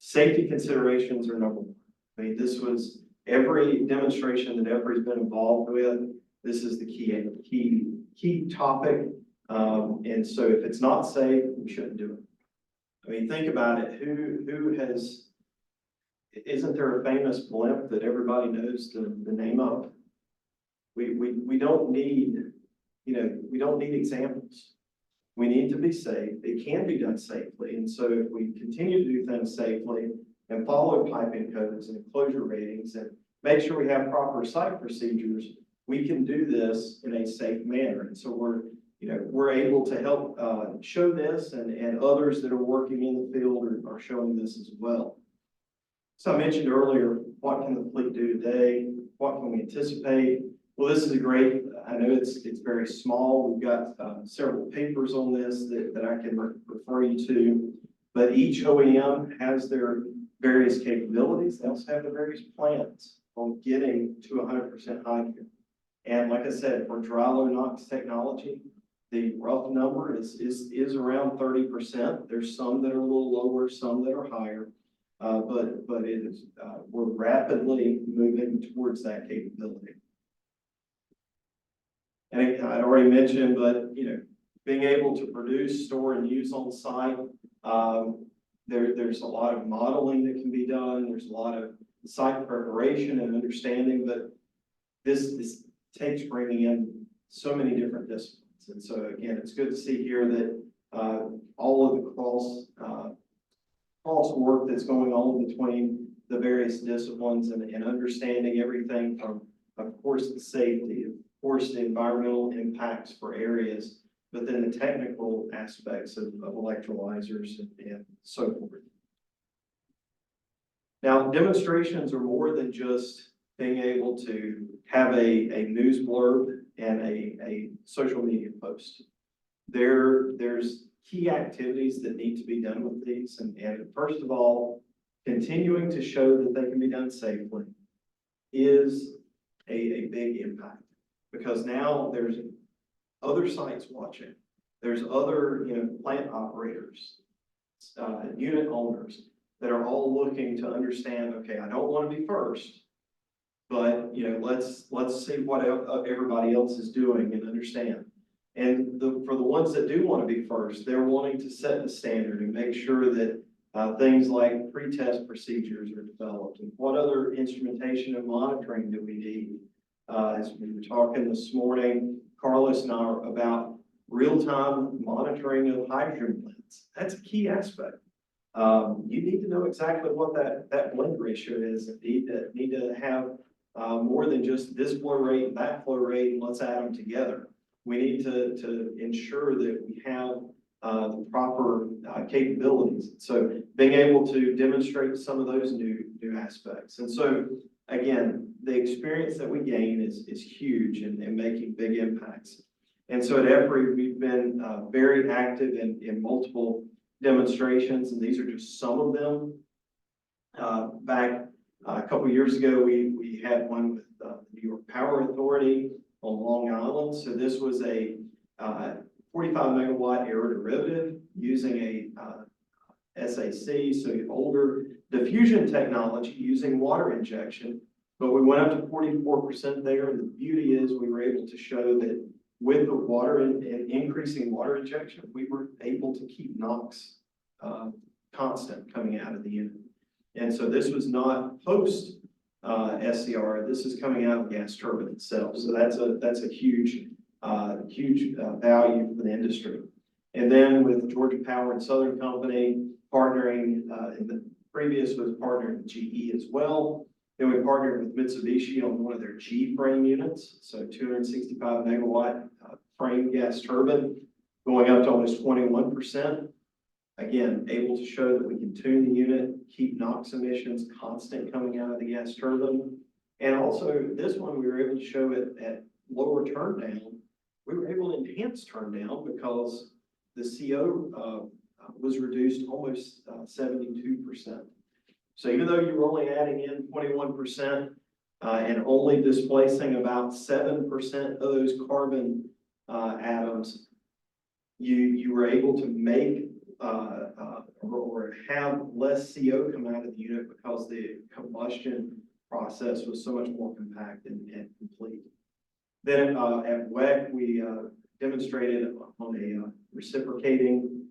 safety considerations are number one. I mean, this was every demonstration that Every's been involved with. This is the key topic. And so if it's not safe, we shouldn't do it. I mean, think about it. Who has, isn't there a famous blimp that everybody knows the name of? We don't need, we don't need examples. We need to be safe. It can be done safely. And so if we continue to do things safely and follow piping codes and enclosure ratings and make sure we have proper site procedures, we can do this in a safe manner. And so we're able to help show this, and others that are working in the field are showing this as well. So I mentioned earlier, what can the fleet do today? What can we anticipate? Well, this is a great, I know it's very small. We've got several papers on this that I can refer you to, but each OEM has their various capabilities. They also have the various plans on getting to 100% hydrogen. And like I said, for dry low NOx technology, the rough number is around 30%. There's some that are a little lower, some that are higher, but it is we're rapidly moving towards that capability. And I'd already mentioned, but being able to produce, store, and use on site, there's a lot of modeling that can be done. There's a lot of site preparation and understanding, but this takes bringing in so many different disciplines. And so again, it's good to see here that all of the cross work that's going on between the various disciplines and understanding everything from, of course, the safety, of course, the environmental impacts for areas, but then the technical aspects of electrolyzers and so forth. Now, demonstrations are more than just being able to have a news blurb and a social media post. There's key activities that need to be done with these. And first of all, continuing to show that they can be done safely is a big impact, because now there's other sites watching. There's other, plant operators, unit owners that are all looking to understand, okay, I don't want to be first, but, let's see what everybody else is doing and understand. And for the ones that do want to be first, they're wanting to set the standard and make sure that things like pre-test procedures are developed, and what other instrumentation and monitoring do we need. As we were talking this morning, Carlos and I, about real-time monitoring of hydrogen blends. That's a key aspect. You need to know exactly what that blend ratio is, and need to have more than just this flow rate and that flow rate, and let's add them together. We need to ensure that we have the proper capabilities. So being able to demonstrate some of those new aspects. And so again, the experience that we gain is huge in making big impacts. And so at EPRI, we've been very active in multiple demonstrations, and these are just some of them. Back a couple of years ago, we had one with the New York Power Authority on Long Island. So this was a 45 megawatt aeroderivative using a SAC, so older diffusion technology using water injection. But we went up to 44% there, and the beauty is we were able to show that with the water and increasing water injection, we were able to keep NOx constant coming out of the unit. And so this was not post SCR. This is coming out of the gas turbine itself. So that's a huge value for the industry. And then with Georgia Power and Southern Company, partnering, in the previous was partnering with GE as well. Then we partnered with Mitsubishi on one of their G frame units, so 265 megawatt frame gas turbine, going up to almost 21%. Again, able to show that we can tune the unit, keep NOx emissions constant coming out of the gas turbine. And also this one, we were able to show it at lower turn down. We were able to enhance turn down because the CO was reduced almost 72%. So even though you were only adding in 21% and only displacing about 7% of those carbon atoms, you were able to make or have less CO come out of the unit because the combustion process was so much more compact and complete. Then at WEC, we demonstrated on a reciprocating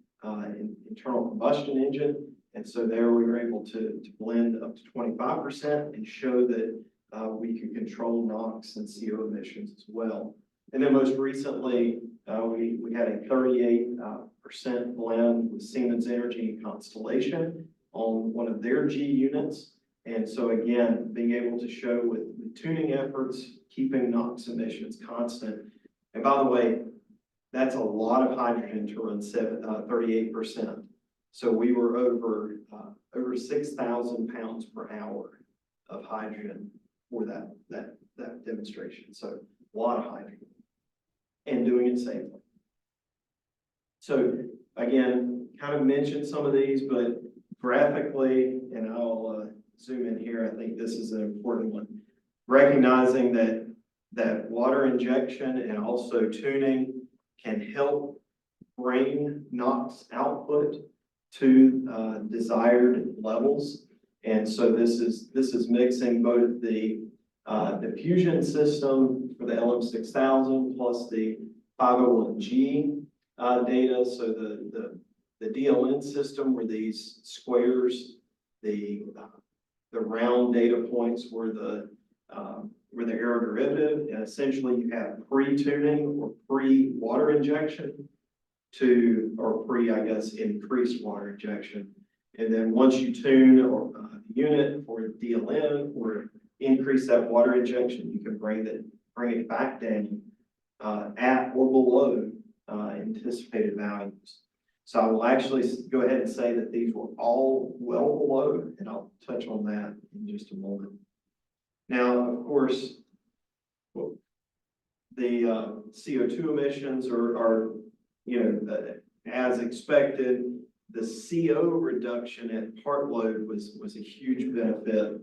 internal combustion engine. And so there we were able to blend up to 25% and show that we could control NOx and CO emissions as well. And then most recently, we had a 38% blend with Siemens Energy and Constellation on one of their G units. And so again, being able to show with tuning efforts, keeping NOx emissions constant. And by the way, that's a lot of hydrogen to run 38%. So we were over 6,000 pounds per hour of hydrogen for that demonstration. So a lot of hydrogen and doing it safely. So again, kind of mentioned some of these, but graphically, and I'll zoom in here, I think this is an important one. Recognizing that water injection and also tuning can help bring NOx output to desired levels. And so this is mixing both the diffusion system for the LM6000 plus the 501G data. So the DLN system were these squares, the round data points were the aeroderivative, and essentially you have pre-tuning or pre-water injection or I guess, increased water injection. And then once you tune or the unit for DLN or increase that water injection, you can bring it back down at or below anticipated values. So I will actually go ahead and say that these were all well below, and I'll touch on that in just a moment. Now, of course, the CO2 emissions are as expected. The CO reduction at part load was a huge benefit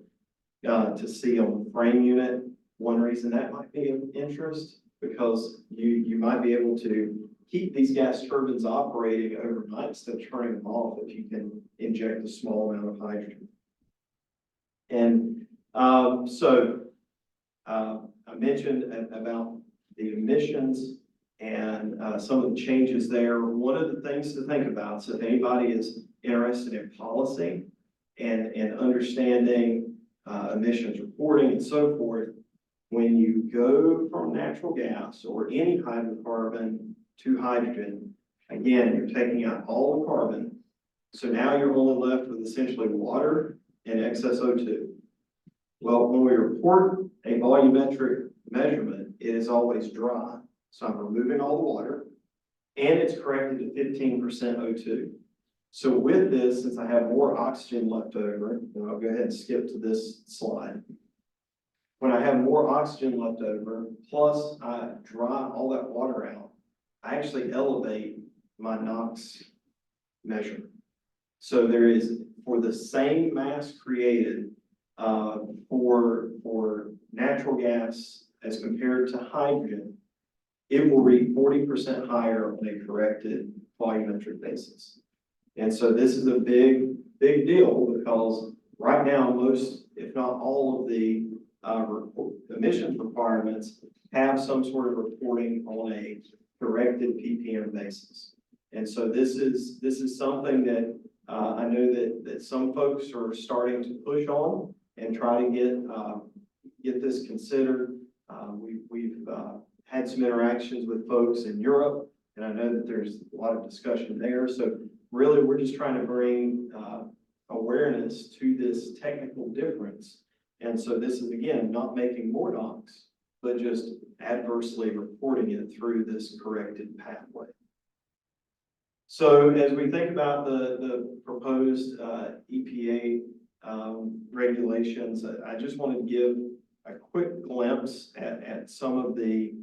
to see on the frame unit. One reason that might be of interest, because you might be able to keep these gas turbines operating overnight instead of turning them off if you can inject a small amount of hydrogen. And so I mentioned about the emissions and some of the changes there. One of the things to think about, so if anybody is interested in policy and understanding emissions reporting and so forth, when you go from natural gas or any hydrocarbon to hydrogen, again, you're taking out all the carbon. So now you're only left with essentially water and excess O2. Well, when we report a volumetric measurement, it is always dry. So I'm removing all the water, and it's corrected to 15% O2. So with this, since I have more oxygen left over, and I'll go ahead and skip to this slide. When I have more oxygen left over, plus I dry all that water out, I actually elevate my NOx measurement. So there is, for the same mass created for natural gas as compared to hydrogen, it will read 40% higher on a corrected volumetric basis. And so this is a big deal, because right now, most, if not all of the emissions requirements have some sort of reporting on a corrected ppm basis. And so this is something that I know that some folks are starting to push on and try to get this considered. We've had some interactions with folks in Europe, and I know that there's a lot of discussion there. So really, we're just trying to bring awareness to this technical difference. And so this is, again, not making more NOx, but just adversely reporting it through this corrected pathway. So as we think about the proposed EPA regulations, I just want to give a quick glimpse at some of the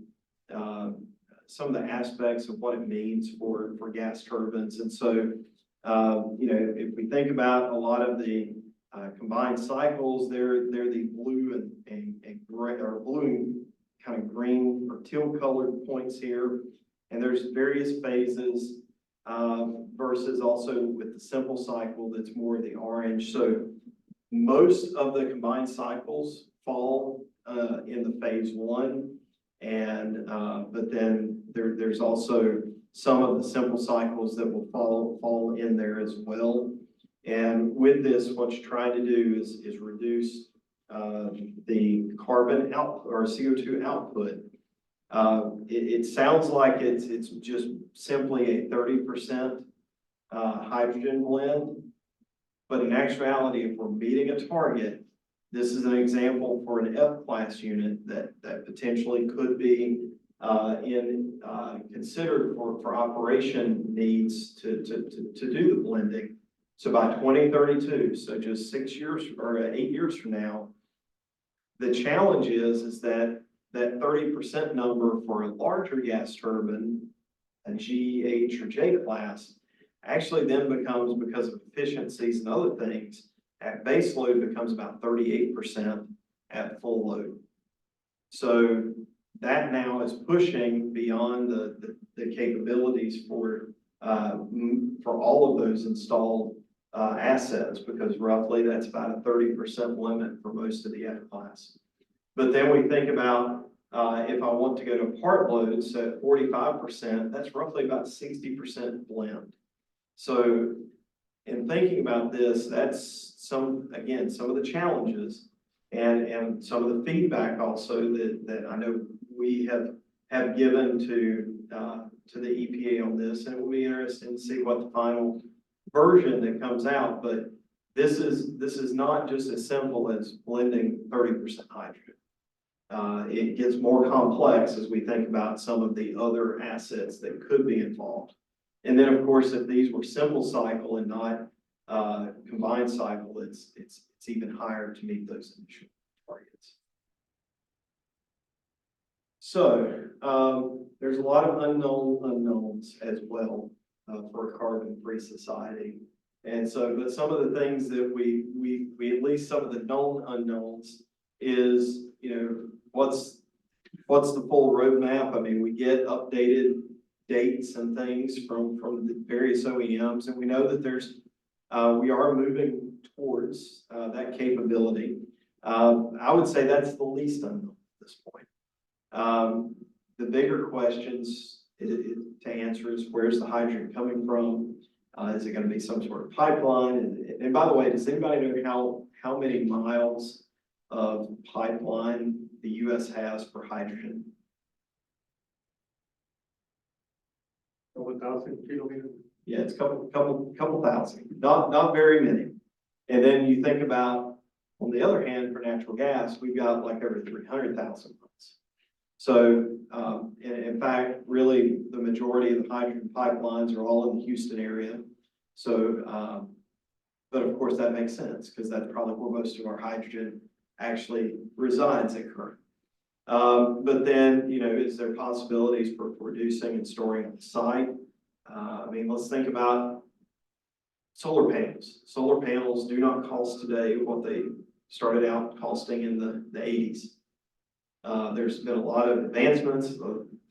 aspects of what it means for gas turbines. And so, you know, if we think about a lot of the combined cycles, they're the blue and gray, or blue and kind of green or teal colored points here. And there's various phases versus also with the simple cycle that's more the orange. So most of the combined cycles fall in the phase one, and but then there's also some of the simple cycles that will fall in there as well. And with this, what you're trying to do is reduce the carbon out or CO2 output. It sounds like it's just simply a 30% hydrogen blend, but in actuality, if we're meeting a target, this is an example for an F-class unit that potentially could be considered for operation needs to do the blending. So by 2032, so just 6 years or 8 years from now, the challenge is that 30% number for a larger gas turbine, a G, H, or J class, actually then becomes, because of efficiencies and other things, at base load becomes about 38% at full load. So that now is pushing beyond the capabilities for all of those installed assets, because roughly that's about a 30% limit for most of the F class. But then we think about if I want to go to part loads at 45%, that's roughly about 60% blend. So in thinking about this, that's some of the challenges and some of the feedback also that I know we have given to the EPA on this, and it will be interesting to see what the final version that comes out. But this is not just as simple as blending 30% hydrogen. It gets more complex as we think about some of the other assets that could be involved. And then, of course, if these were simple cycle and not combined cycle, it's even higher to meet those initial targets. So there's a lot of unknowns as well for a carbon-free society. And so, but some of the things that we at least some of the known unknowns is, you know, what's the full roadmap? I mean, we get updated dates and things from the various OEMs, and we know that we are moving towards that capability. I would say that's the least unknown at this point. The bigger questions to answer is, where's the hydrogen coming from? Is it going to be some sort of pipeline? And by the way, does anybody know how many miles of pipeline the U.S. has for hydrogen? 1,000 kilometers. Yeah, it's a couple thousand, not very many. And then you think about, on the other hand, for natural gas, we've got like over 300,000 miles. So, in fact, really the majority of the hydrogen pipelines are all in the Houston area. So, but of course that makes sense, because that's probably where most of our hydrogen actually resides at current. But then, you know, is there possibilities for producing and storing on the site? I mean, let's think about solar panels. Solar panels do not cost today what they started out costing in the 80s. There's been a lot of advancements,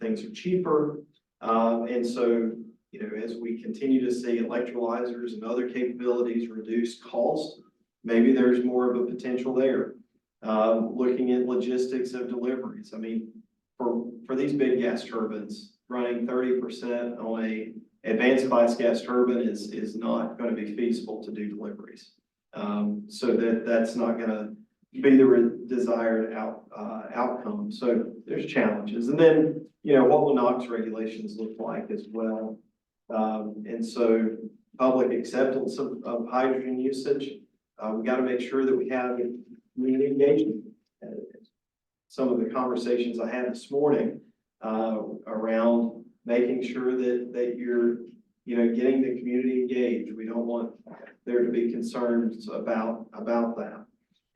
things are cheaper. And so, you know, as we continue to see electrolyzers and other capabilities reduce cost, maybe there's more of a potential there. Looking at logistics of deliveries. I mean, for these big gas turbines, running 30% on a advanced class gas turbine is not going to be feasible to do deliveries. So that's not going to be the desired outcome. So there's challenges. And then, you know, what will NOx regulations look like as well? And so, public acceptance of hydrogen usage. We got to make sure that we have community engagement. Some of the conversations I had this morning around making sure that you're, getting the community engaged. We don't want there to be concerns about that.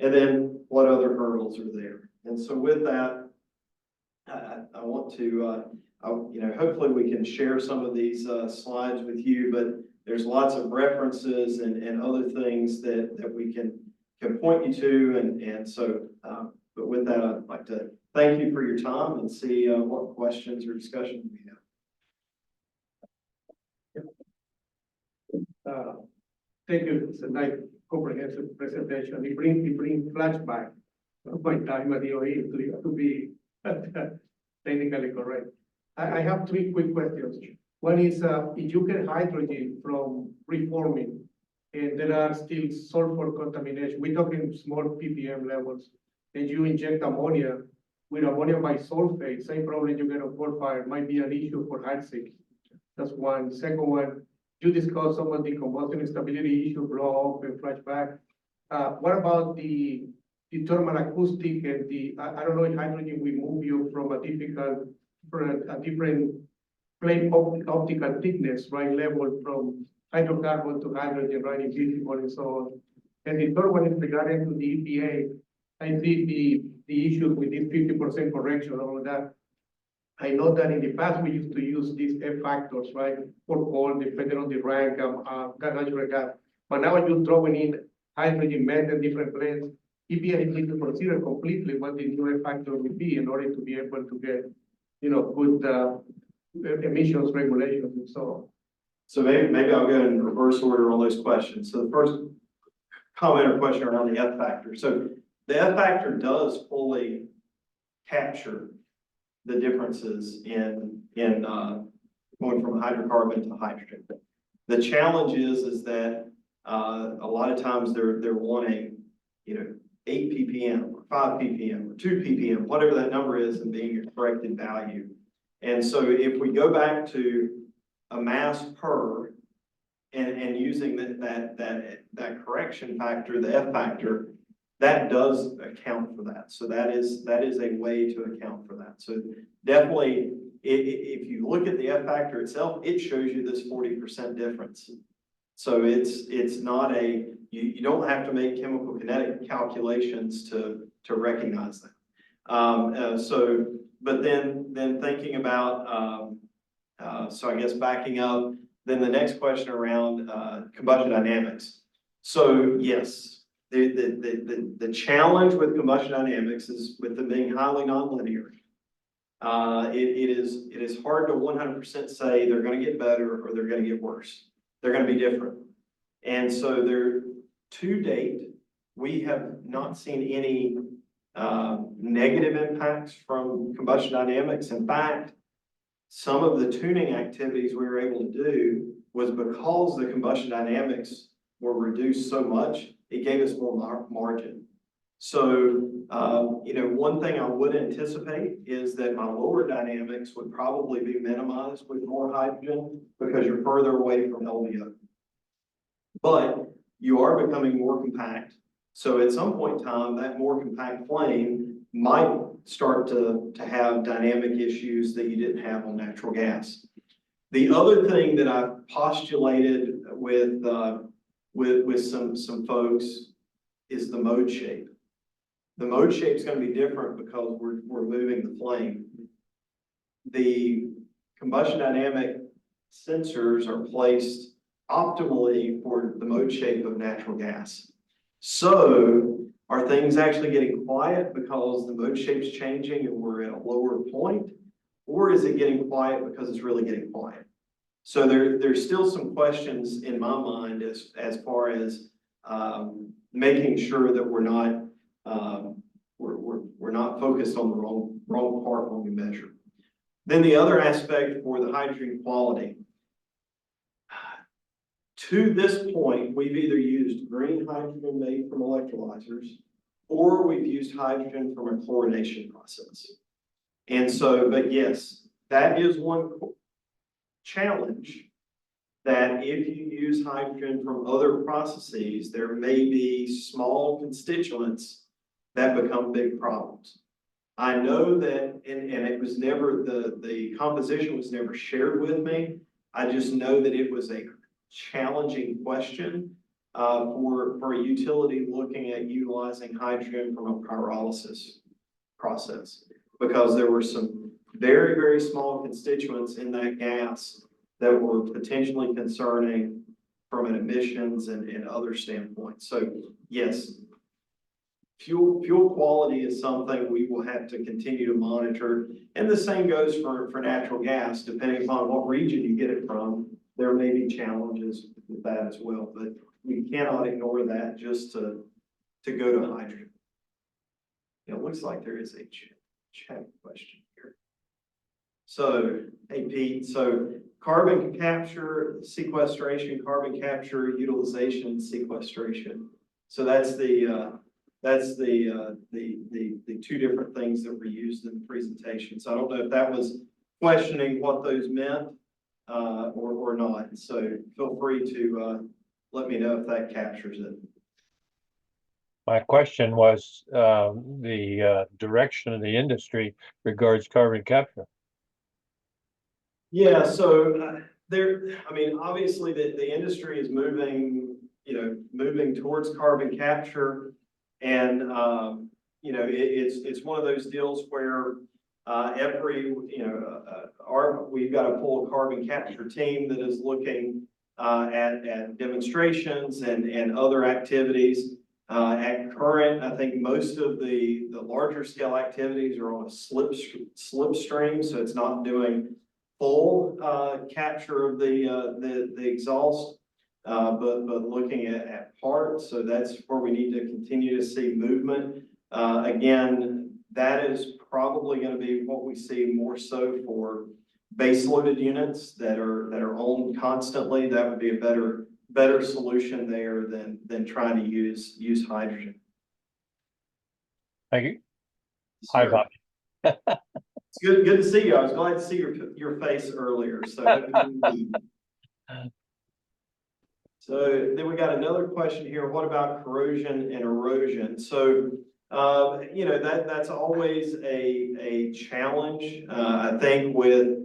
And then what other hurdles are there? And so with that, I want to, hopefully we can share some of these slides with you, but there's lots of references and other things that we can point you to. And so, but with that, I'd like to thank you for your time and see what questions or discussion we have. Thank you. It's a nice comprehensive presentation. It brings flashback of my time at DOE to be technically correct. I have three quick questions. One is if you get hydrogen from reforming and there are still sulfur contamination, we're talking small ppm levels, and you inject ammonia with ammonium bisulfate, same problem you get on coal fire, might be an issue for HADSIC. That's one. Second one, you discussed some of the combustion stability issue, blow up and flashback. What about the thermal acoustic and I don't know if hydrogen will move you from a different plane optical thickness, right, level from hydrocarbon to hydrogen, right, invisible and so on. And the third one is regarding to the EPA. I see the issue with this 50% correction, all of that. I know that in the past we used to use these F factors, right, for coal, depending on the rank, natural gas. But now you're throwing in hydrogen, methane, different blends. EPA needs to consider completely what the new F factor would be in order to be able to get, good emissions regulations and so on. So maybe I'll go in reverse order on those questions. So the first comment or question around the F factor. So the F factor does fully capture the differences in going from hydrocarbon to hydrogen. The challenge is that a lot of times they're wanting 8 ppm or 5 ppm or 2 ppm, whatever that number is, and being your corrected value. And so if we go back to a mass per and using that correction factor, the F factor, that does account for that. So that is a way to account for that. So definitely, if you look at the F factor itself, it shows you this 40% difference. So it's not you don't have to make chemical kinetic calculations to recognize that. But then thinking about, so I guess backing up, then the next question around combustion dynamics. So yes, the challenge with combustion dynamics is with them being highly nonlinear. It is hard to 100% say they're going to get better or they're going to get worse. They're going to be different. And so to date, we have not seen any negative impacts from combustion dynamics. In fact, some of the tuning activities we were able to do was because the combustion dynamics were reduced so much, it gave us more margin. So, one thing I would anticipate is that my lower dynamics would probably be minimized with more hydrogen because you're further away from LVO. But you are becoming more compact. So at some point in time, that more compact plane might start to have dynamic issues that you didn't have on natural gas. The other thing that I've postulated with some folks is the mode shape. The mode shape is going to be different because we're moving the plane. The combustion dynamic sensors are placed optimally for the mode shape of natural gas. So are things actually getting quiet because the mode shape's changing and we're at a lower point? Or is it getting quiet because it's really getting quiet? So there's still some questions in my mind as far as making sure that we're not focused on the wrong part when we measure. Then the other aspect for the hydrogen quality. To this point, we've either used green hydrogen made from electrolyzers, or we've used hydrogen from a chlorination process. And so, but yes, that is one challenge that if you use hydrogen from other processes, there may be small constituents that become big problems. I know that, and it was never, the composition was never shared with me. I just know that it was a challenging question for a utility looking at utilizing hydrogen from a pyrolysis process, because there were some very, very small constituents in that gas that were potentially concerning from an emissions and other standpoints. So yes, fuel quality is something we will have to continue to monitor. And the same goes for natural gas, depending upon what region you get it from. There may be challenges with that as well, but we cannot ignore that just to go to hydrogen. It looks like there is a chat question here. So, hey Pete, so carbon capture, sequestration, carbon capture, utilization, sequestration. So that's the two different things that were used in the presentation. So I don't know if that was questioning what those meant or not. So feel free to let me know if that captures it. My question was the direction of the industry regards carbon capture. Yeah, so I mean, obviously the industry is moving, moving towards carbon capture. And, it's one of those deals where we've got a full carbon capture team that is looking at demonstrations and other activities. At current, I think most of the larger scale activities are on a slipstream, so it's not doing full capture of the exhaust. But looking at parts, so that's where we need to continue to see movement. Again, that is probably going to be what we see more so for base loaded units that are owned constantly. That would be a better solution there than trying to use hydrogen. Thank you. Hi, Bob. It's good to see you. I was glad to see your face earlier. So. So then we got another question here. What about corrosion and erosion? So, that's always a challenge. I think with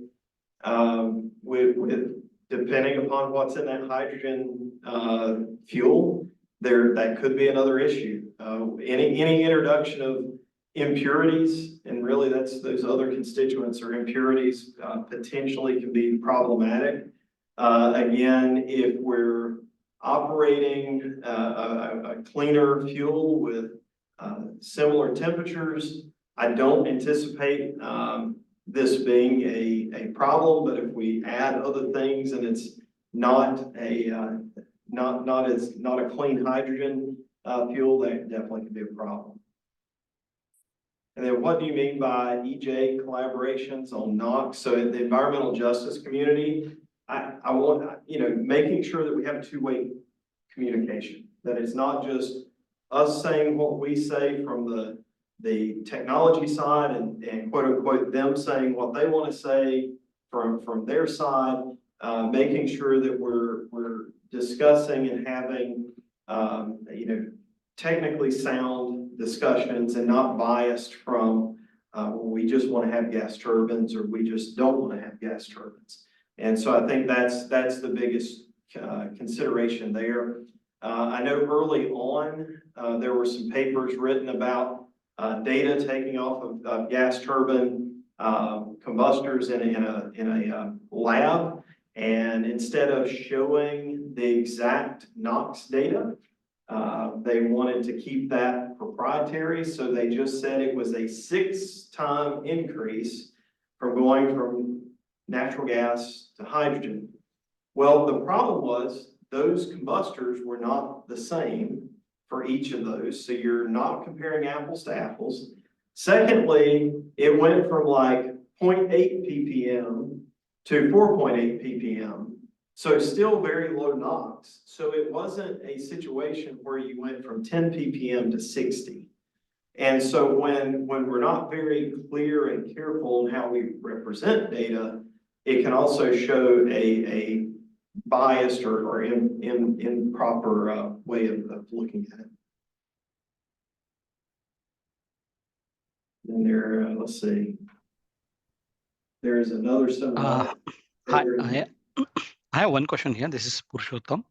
depending upon what's in that hydrogen fuel, that could be another issue. Any introduction of impurities, and really those other constituents or impurities potentially can be problematic. Again, if we're operating a cleaner fuel with similar temperatures, I don't anticipate this being a problem. But if we add other things and it's not a clean hydrogen fuel, that definitely could be a problem. And then what do you mean by EJ collaborations on NOx? So in the environmental justice community, I want, making sure that we have a two-way communication, that it's not just us saying what we say from the technology side and quote unquote them saying what they want to say from their side, making sure that we're discussing and having, technically sound discussions and not biased from, we just want to have gas turbines or we just don't want to have gas turbines. And so I think that's the biggest consideration there. I know early on, there were some papers written about data taking off of gas turbine combustors in a lab. And instead of showing the exact NOx data, they wanted to keep that proprietary. So they just said it was a 6-time increase from going from natural gas to hydrogen. Well, the problem was those combustors were not the same for each of those. So you're not comparing apples to apples. Secondly, it went from like 0.8 ppm to 4.8 ppm. So still very low NOx. So it wasn't a situation where you went from 10 ppm to 60. And so when we're not very clear and careful in how we represent data, it can also show a biased or in proper way of looking at it. And there, let's see. There's another seminar. Hi, I have one question here. This is Purushottam.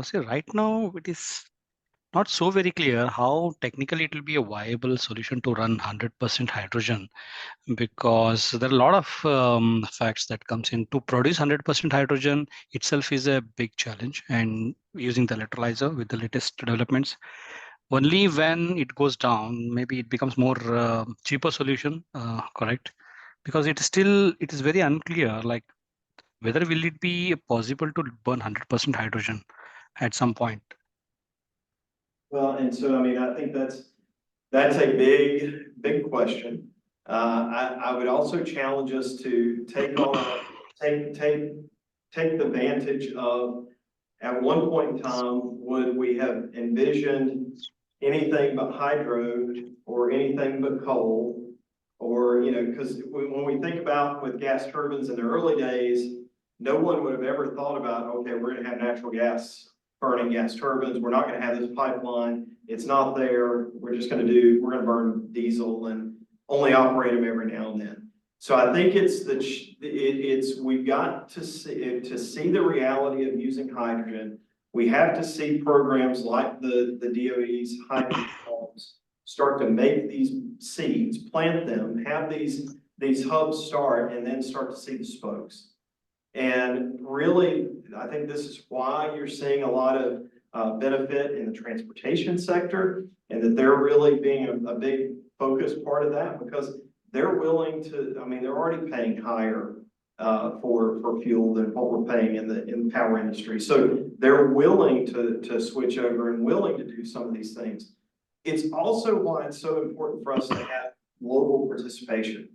See, right now it is not so very clear how technically it will be a viable solution to run 100% hydrogen, because there are a lot of facts that comes in. To produce 100% hydrogen itself is a big challenge, and using the electrolyzer with the latest developments, only when it goes down, maybe it becomes more cheaper solution, correct? Because it is very unclear, like whether will it be possible to burn 100% hydrogen at some point. Well, and so, I mean, I think that's a big question. I would also challenge us to take the vantage of, at one point in time, would we have envisioned anything but hydro or anything but coal? Or, you know, because when we think about with gas turbines in the early days, no one would have ever thought about, okay, we're going to have natural gas burning gas turbines. We're not going to have this pipeline. It's not there. We're going to burn diesel and only operate them every now and then. So I think we've got to see the reality of using hydrogen. We have to see programs like the DOE's hydrogen hubs start to make these seeds, plant them, have these hubs start, and then start to see the spokes. And really, I think this is why you're seeing a lot of benefit in the transportation sector, and that they're really being a big focus part of that, because they're willing to, I mean, they're already paying higher for fuel than what we're paying in the power industry. So they're willing to switch over and willing to do some of these things. It's also why it's so important for us to have global participation.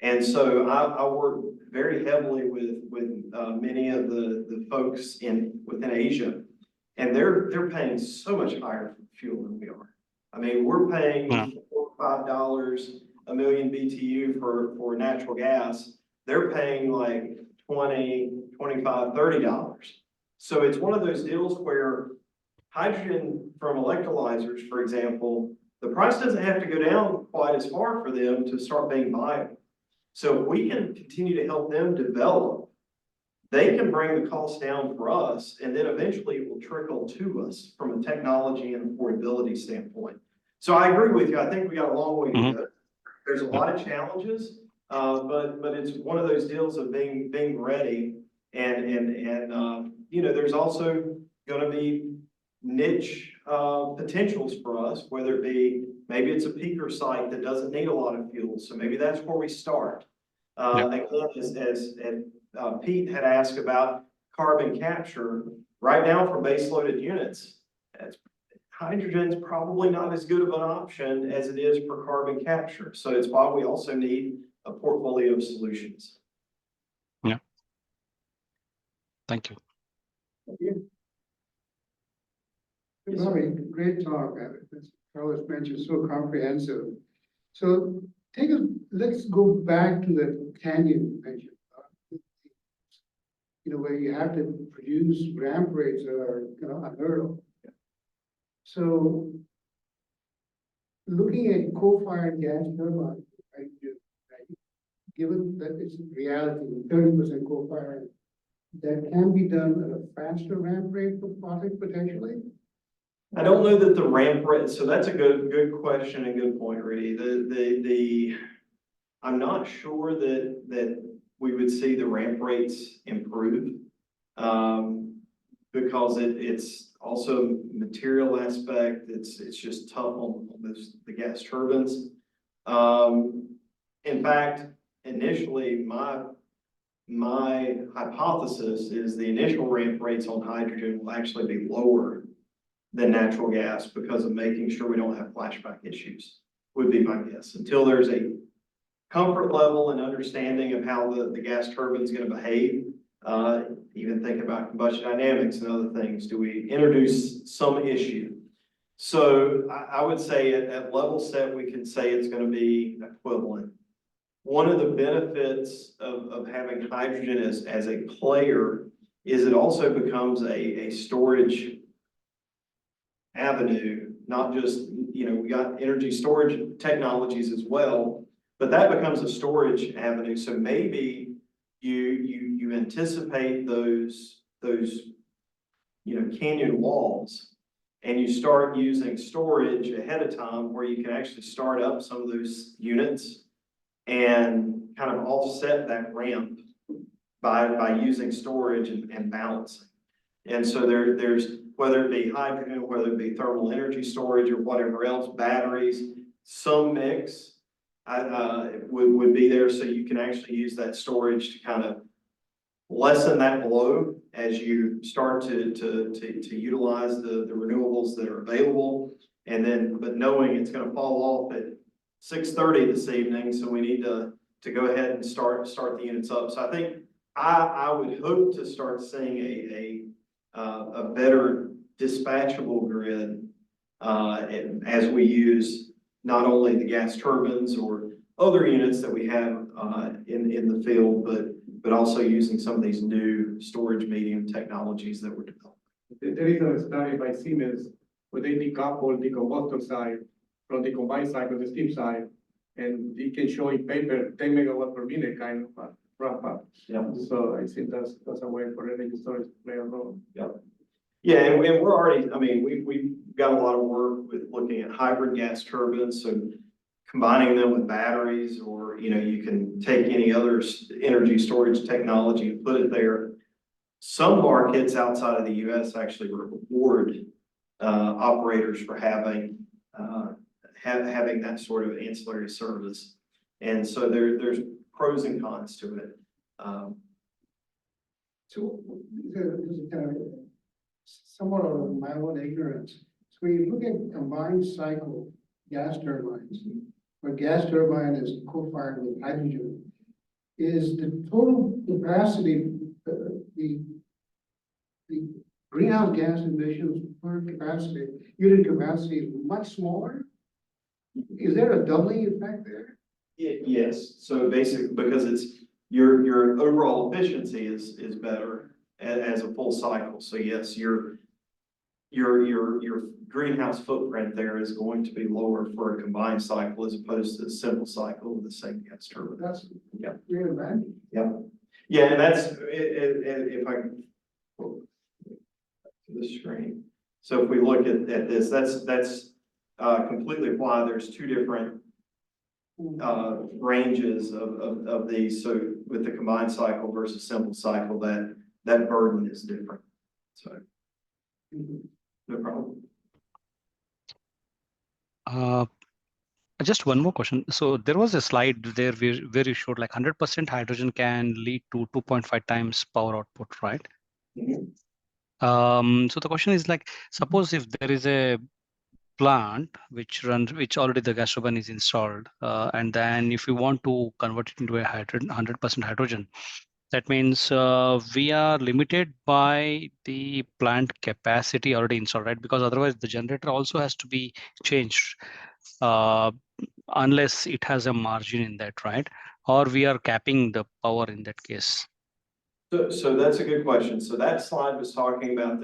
And so I work very heavily with many of the folks within Asia, and they're paying so much higher for fuel than we are. I mean, we're paying $4 or $5 a million BTU for natural gas. They're paying like $20, $25, $30. So it's one of those deals where hydrogen from electrolyzers, for example, the price doesn't have to go down quite as far for them to start being viable. So if we can continue to help them develop, they can bring the cost down for us, and then eventually it will trickle to us from a technology and affordability standpoint. So I agree with you. I think we got a long way to go. There's a lot of challenges, but it's one of those deals of being ready, and you know, there's also going to be niche potentials for us, whether it be maybe it's a peaker site that doesn't need a lot of fuel, so maybe that's where we start. Again, as Pete had asked about carbon capture, right now for base-loaded units, hydrogen's probably not as good of an option as it is for carbon capture. So it's why we also need a portfolio of solutions. Yeah. Thank you. Great talk. As Carlos mentioned, so comprehensive. So let's go back to the canyon you mentioned. You know, where you have to produce ramp rates that are, you know, unheard of. So looking at coal-fired gas turbines, right, given that it's reality, 30% coal-fired, that can be done at a faster ramp rate for project potentially? I don't know that the ramp rate, so that's a good question and good point, Rudy. I'm not sure that we would see the ramp rates improve, because it's also material aspect. It's just tough on the gas turbines. In fact, initially my hypothesis is the initial ramp rates on hydrogen will actually be lower than natural gas, because of making sure we don't have flashback issues, would be my guess, until there's a comfort level and understanding of how the gas turbine is going to behave. Even think about combustion dynamics and other things. Do we introduce some issue? So I would say at level set, we can say it's going to be equivalent. One of the benefits of having hydrogen as a player is it also becomes a storage avenue, not just, we got energy storage technologies as well, but that becomes a storage avenue. So maybe you anticipate those canyon walls, and you start using storage ahead of time where you can actually start up some of those units and kind of offset that ramp by using storage and balancing. And so there's, whether it be hydrogen, whether it be thermal energy storage or whatever else, batteries, some mix would be there, so you can actually use that storage to kind of lessen that blow as you start to utilize the renewables that are available. And then, but knowing it's going to fall off at 6:30 this evening, so we need to go ahead and start the units up. So I think I would hope to start seeing a better dispatchable grid as we use not only the gas turbines or other units that we have in the field, but also using some of these new storage medium technologies that we're developing. There is a study by Siemens where they decouple the combustor side from the combined cycle, the steam side, and they can show in paper 10 megawatt per minute kind of ramp up. Yeah. So I think that's a way for energy storage to play a role. Yeah. Yeah, and we're already, I mean, we've got a lot of work with looking at hybrid gas turbines, so combining them with batteries, or, you can take any other energy storage technology and put it there. Some markets outside of the US actually reward operators for having that sort of ancillary service. And so there's pros and cons to it. So this is kind of somewhat of my own ignorance. So when you look at combined cycle gas turbines, where gas turbine is co-fired with hydrogen, is the total capacity, the greenhouse gas emissions per capacity, unit capacity, much smaller? Is there a doubling effect there? Yes, so basically, because it's your overall efficiency is better as a full cycle. So yes, your greenhouse footprint there is going to be lower for a combined cycle as opposed to a simple cycle with the same gas turbine. That's Yeah. real advantage. Yeah, and that's if I can go to the screen. So if we look at this, that's completely why there's two different ranges of these. So with the combined cycle versus simple cycle, that burden is different. So no problem. Just one more question. So there was a slide there where you showed like 100% hydrogen can lead to 2.5 times power output, right? Mm-hmm. So the question is like, suppose if there is a plant which already the gas turbine is installed, and then if you want to convert it into a 100% hydrogen, that means we are limited by the plant capacity already installed, right? Because otherwise the generator also has to be changed unless it has a margin in that, right? Or we are capping the power in that case. So that's a good question. So that slide was talking about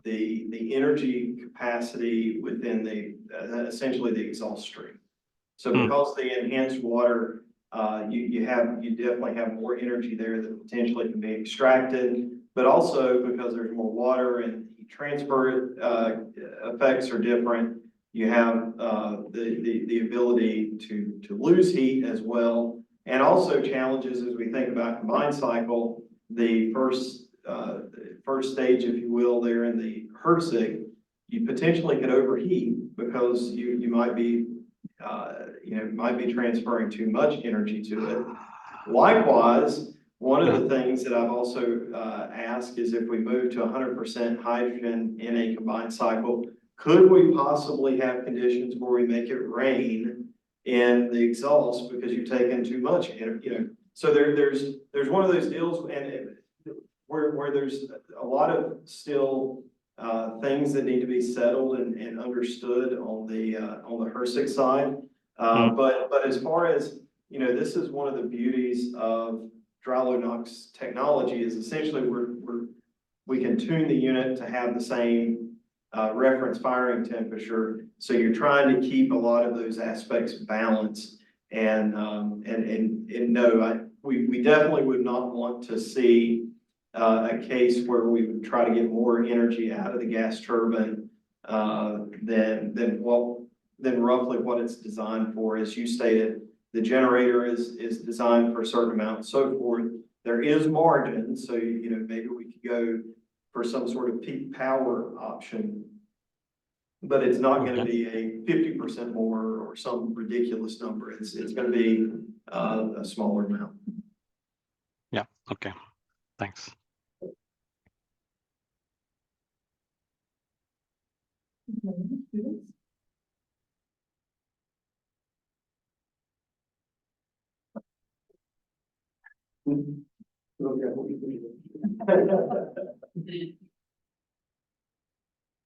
the energy capacity within essentially the exhaust stream. So because the enhanced water, you definitely have more energy there that potentially can be extracted, but also because there's more water and heat transfer effects are different. You have the ability to lose heat as well, and also challenges as we think about combined cycle. The first stage, if you will, there in the HRSG, you potentially could overheat because you might be transferring too much energy to it. Likewise, one of the things that I've also asked is if we move to 100% hydrogen in a combined cycle, could we possibly have conditions where we make it rain in the exhaust because you've taken too much energy? So there's one of those deals, and where there's a lot of still things that need to be settled and understood on the HRSG side. But as far as, this is one of the beauties of dry load NOx technology is essentially we're we can tune the unit to have the same reference firing temperature. So you're trying to keep a lot of those aspects balanced. And no, we definitely would not want to see a case where we would try to get more energy out of the gas turbine than roughly what it's designed for. As you stated, the generator is designed for a certain amount and so forth. There is margin, so you know, maybe we could go for some sort of peak power option, but it's not going to be a 50% more or some ridiculous number. It's going to be a smaller amount. Yeah. Okay. Thanks.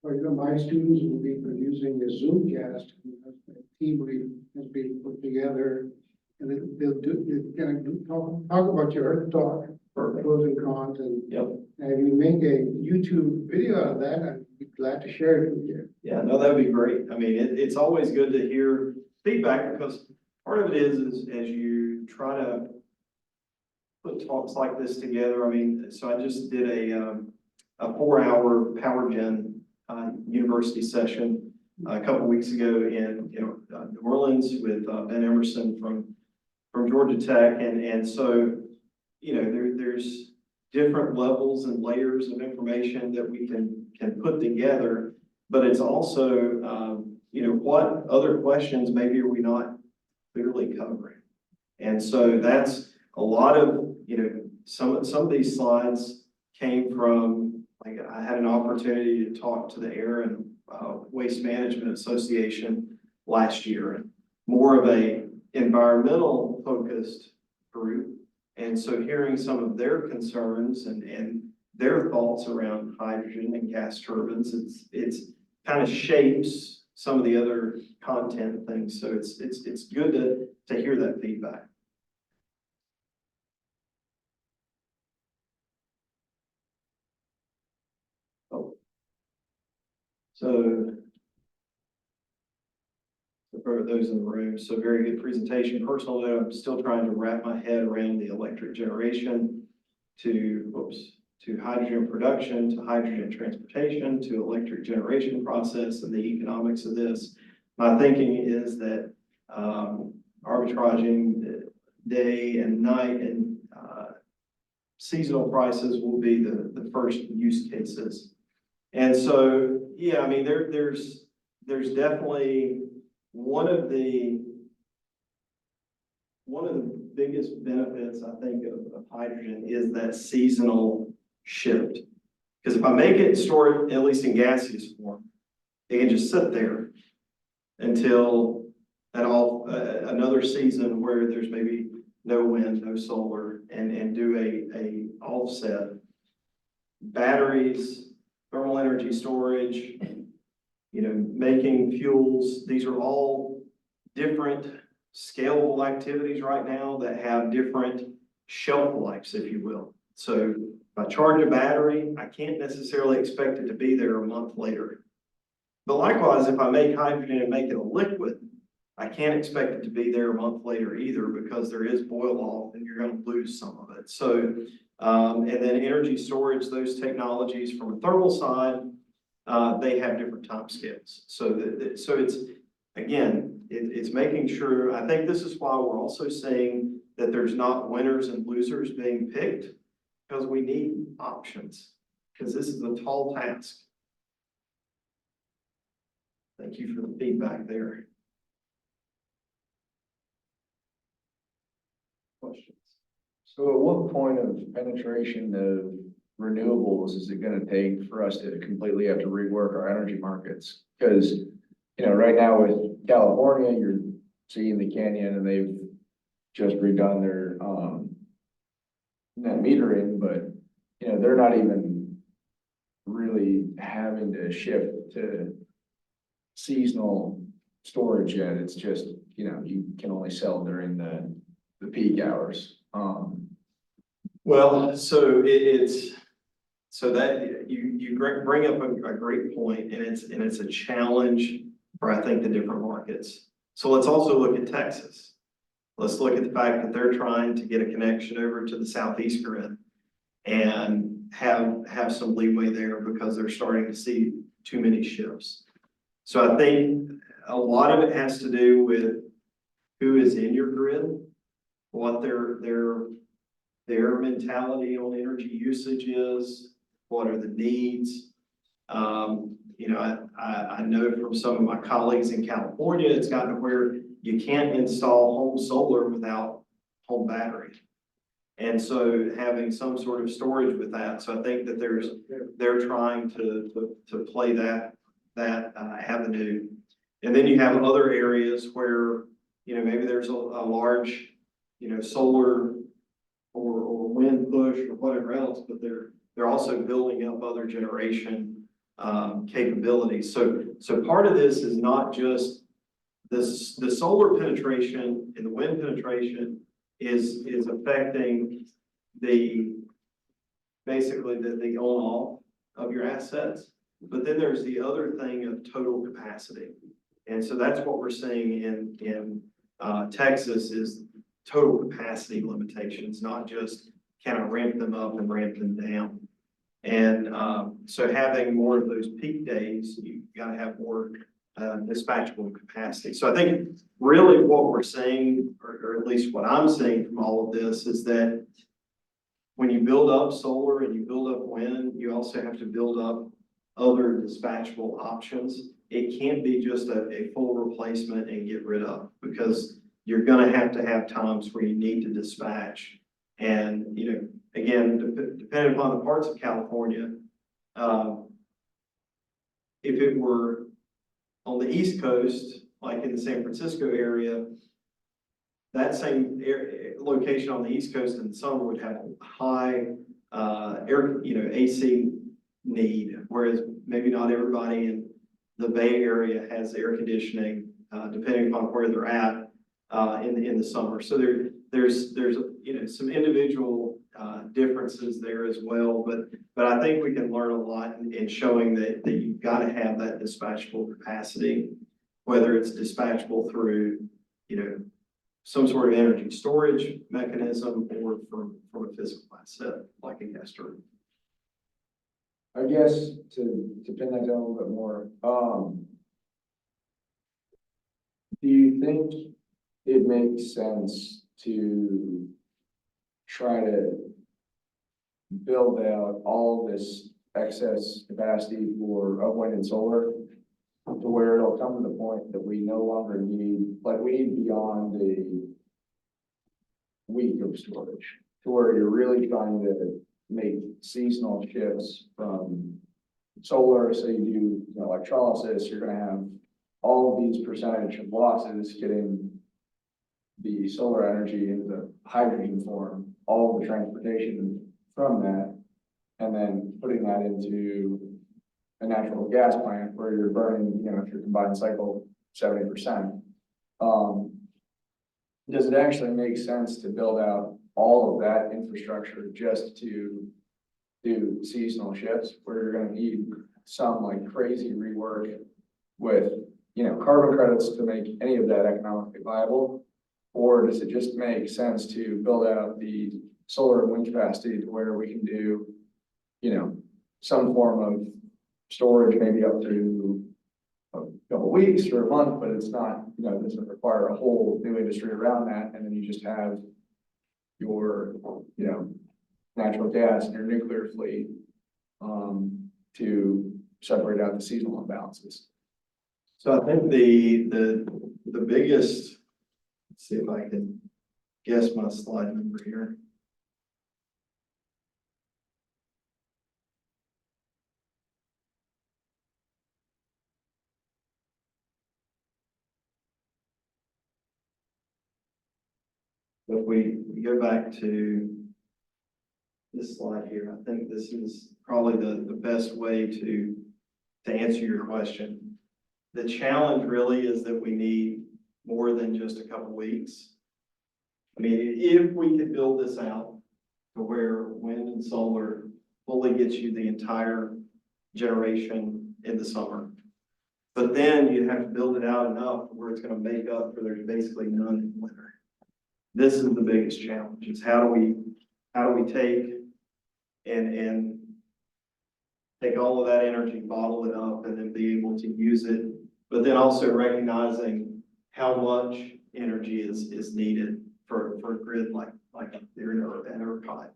For example, my students will be producing a Zoom cast, a team has been put together, and they're gonna talk about your talk, pros and cons, and Yep. if you make a YouTube video out of that, I'd be glad to share it with you. Yeah, no, that'd be great. I mean, it's always good to hear feedback because part of it is as you try to put talks like this together. I mean, so I just did a 4-hour power gen university session a couple weeks ago in New Orleans with Ben Emerson from Georgia Tech, and so there's different levels and layers of information that we can put together, but it's also what other questions maybe are we not clearly covering, and so that's a lot of some of these slides came from, like, I had an opportunity to talk to the Air and Waste Management Association last year, and more of a environmental focused group. And so hearing some of their concerns and their thoughts around hydrogen and gas turbines, it's kind of shapes some of the other content things. So it's good to hear that feedback. So for those in the room, so very good presentation. Personally, I'm still trying to wrap my head around the electric generation to hydrogen production, to hydrogen transportation, to electric generation process and the economics of this. My thinking is that arbitraging day and night and seasonal prices will be the first use cases. And so, yeah, I mean, there's definitely one of the biggest benefits, I think, of hydrogen is that seasonal shift. Because if I make it, store it, at least in gaseous form, it can just sit there until another season where there's maybe no wind, no solar, and do a offset. Batteries, thermal energy storage, making fuels, these are all different scalable activities right now that have different shelf lives, if you will. So if I charge a battery, I can't necessarily expect it to be there a month later. But likewise, if I make hydrogen and make it a liquid, I can't expect it to be there a month later either, because there is boil off and you're going to lose some of it. So, and then energy storage, those technologies from a thermal side, they have different time scales. So it's, again, it's making sure, I think this is why we're also saying that there's not winners and losers being picked, because we need options, because this is a tall task. Thank you for the feedback there. Questions? So at what point of penetration of renewables is it going to take for us to completely have to rework our energy markets? Because, right now with California, you're seeing the Canyon and they've just redone their net metering, but, they're not even really having to shift to seasonal storage yet. It's just, you can only sell during the peak hours. Well, so it's So that you bring up a great point, and it's a challenge for, I think, the different markets. So let's also look at Texas. Let's look at the fact that they're trying to get a connection over to the Southeast grid and have some leeway there because they're starting to see too many shifts. So I think a lot of it has to do with who is in your grid, what their mentality on energy usage is, what are the needs. You know, I know from some of my colleagues in California, it's gotten to where you can't install home solar without home battery. And so having some sort of storage with that. So I think that they're trying to play that avenue. And then you have other areas where, you know, maybe there's a large, you know, solar or wind push or whatever else, but they're also building up other generation capabilities. So part of this is not just the solar penetration and the wind penetration is affecting basically the on-off of your assets. But then there's the other thing of total capacity. And so that's what we're seeing in Texas is total capacity limitations, not just kind of ramp them up and ramp them down. And so having more of those peak days, you got to have more dispatchable capacity. So I think really what we're seeing, or at least what I'm seeing from all of this, is that when you build up solar and you build up wind, you also have to build up other dispatchable options. It can't be just a full replacement and get rid of, because you're going to have times where you need to dispatch. And, you know, again, depending upon the parts of California, if it were on the East Coast, like in the San Francisco area, that same location on the East Coast in the summer would have high AC need, whereas maybe not everybody in the Bay Area has air conditioning, depending upon where they're at in the summer. So there's some individual differences there as well, but I think we can learn a lot in showing that you've got to have that dispatchable capacity, whether it's dispatchable through some sort of energy storage mechanism or from a physical asset like a gas turbine. I guess to pin that down a little bit more, do you think it makes sense to try to build out all this excess capacity of wind and solar to where it'll come to the point that we no longer need, we need beyond a week of storage, to where you're really trying to make seasonal shifts from solar? So you do electrolysis, you're going to have all of these percentage of losses getting the solar energy into the hydrogen form, all of the transportation from that, and then putting that into a natural gas plant where you're burning, if you're combined cycle 70%. Does it actually make sense to build out all of that infrastructure just to do seasonal shifts, where you're going to need some crazy rework with carbon credits to make any of that economically viable? Or does it just make sense to build out the solar and wind capacity to where we can do some form of storage, maybe up to a couple of weeks or a month, but it's not, doesn't require a whole new industry around that. And then you just have your, natural gas and your nuclear fleet to separate out the seasonal imbalances. So I think the biggest, let's see if I can guess my slide number here. If we go back to this slide here, I think this is probably the best way to answer your question. The challenge really is that we need more than just a couple weeks. I mean, if we could build this out to where wind and solar fully gets you the entire generation in the summer. But then you have to build it out enough where it's gonna make up for there's basically none in winter. This is the biggest challenge, is how do we take and take all of that energy, bottle it up, and then be able to use it, but then also recognizing how much energy is needed for a grid like there in ERCOT.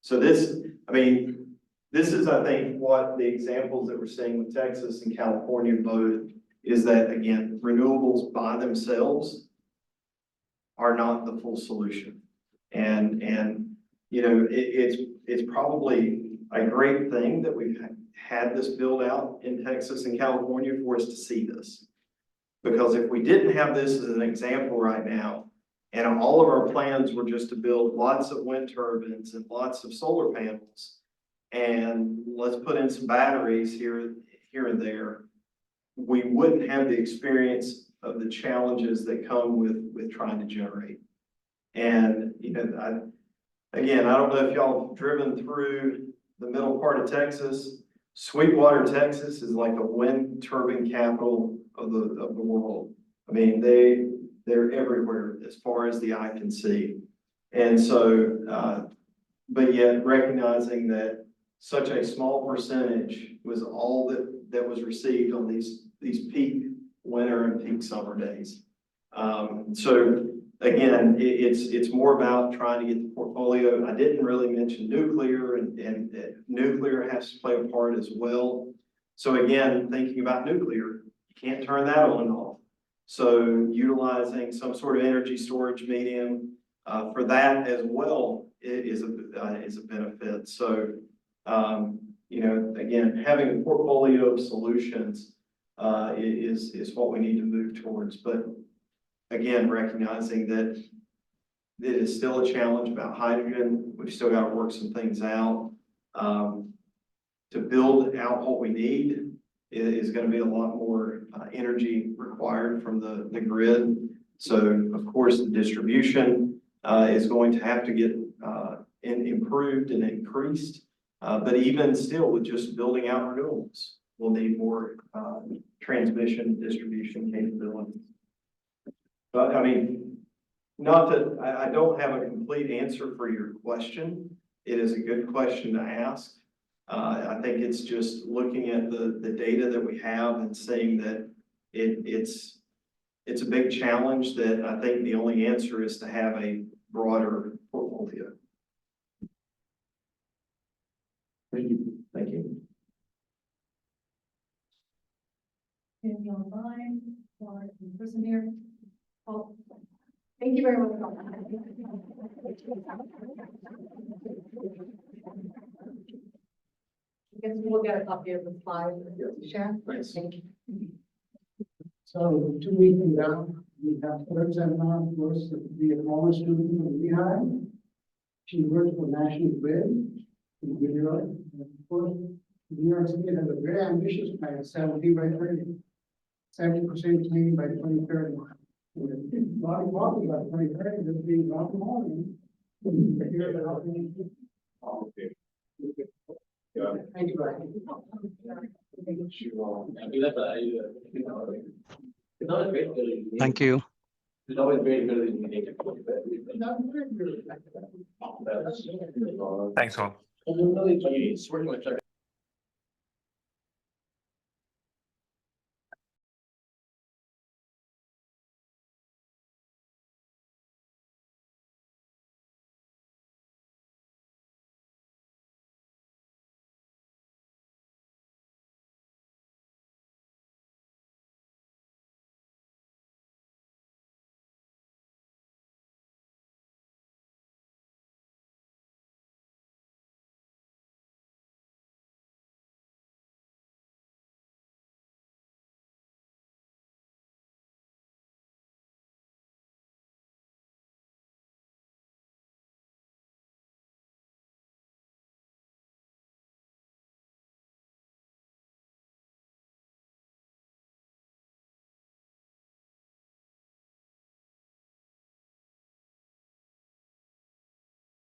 So this, I mean, this is, I think, what the examples that we're seeing with Texas and California both is that, again, renewables by themselves are not the full solution. And you know, it's probably a great thing that we've had this build out in Texas and California for us to see this. Because if we didn't have this as an example right now, and all of our plans were just to build lots of wind turbines and lots of solar panels, and let's put in some batteries here and there, we wouldn't have the experience of the challenges that come with trying to generate. And, you know, again, I don't know if y'all have driven through the middle part of Texas. Sweetwater, Texas is like the wind turbine capital of the world. I mean, they're everywhere as far as the eye can see. And so, but yet recognizing that such a small percentage was all that was received on these peak winter and peak summer days. So again, it's more about trying to get the portfolio. I didn't really mention nuclear, and nuclear has to play a part as well. So again, thinking about nuclear, you can't turn that on and off. So utilizing some sort of energy storage medium for that as well is a benefit. So you know, again, having a portfolio of solutions is what we need to move towards. But again, recognizing that it is still a challenge about hydrogen. We've still got to work some things out. To build out what we need is going to be a lot more energy required from the grid. So of course, the distribution is going to have to get improved and increased. But even still, with just building out renewables, we'll need more transmission and distribution capabilities. But I mean, not that I don't have a complete answer for your question. It is a good question to ask. I think it's just looking at the data that we have and saying that it's a big challenge that I think the only answer is to have a broader portfolio. Thank you. Thank you. Maybe online or in person here. Oh, thank you very much. I guess we'll get a copy of the slides to share. Thanks. Thank you. So 2 weeks from now, we have third seminar, of course, the former student of Lehigh. She works for National Grid in New York. And of course, New York City has a very ambitious plan, 70 by 30, 70% clean by 2030. A lot of talk about 2030, there's being a lot more. Thank you, Brian. Thank you. It's always very good. Not very good. Thanks, all.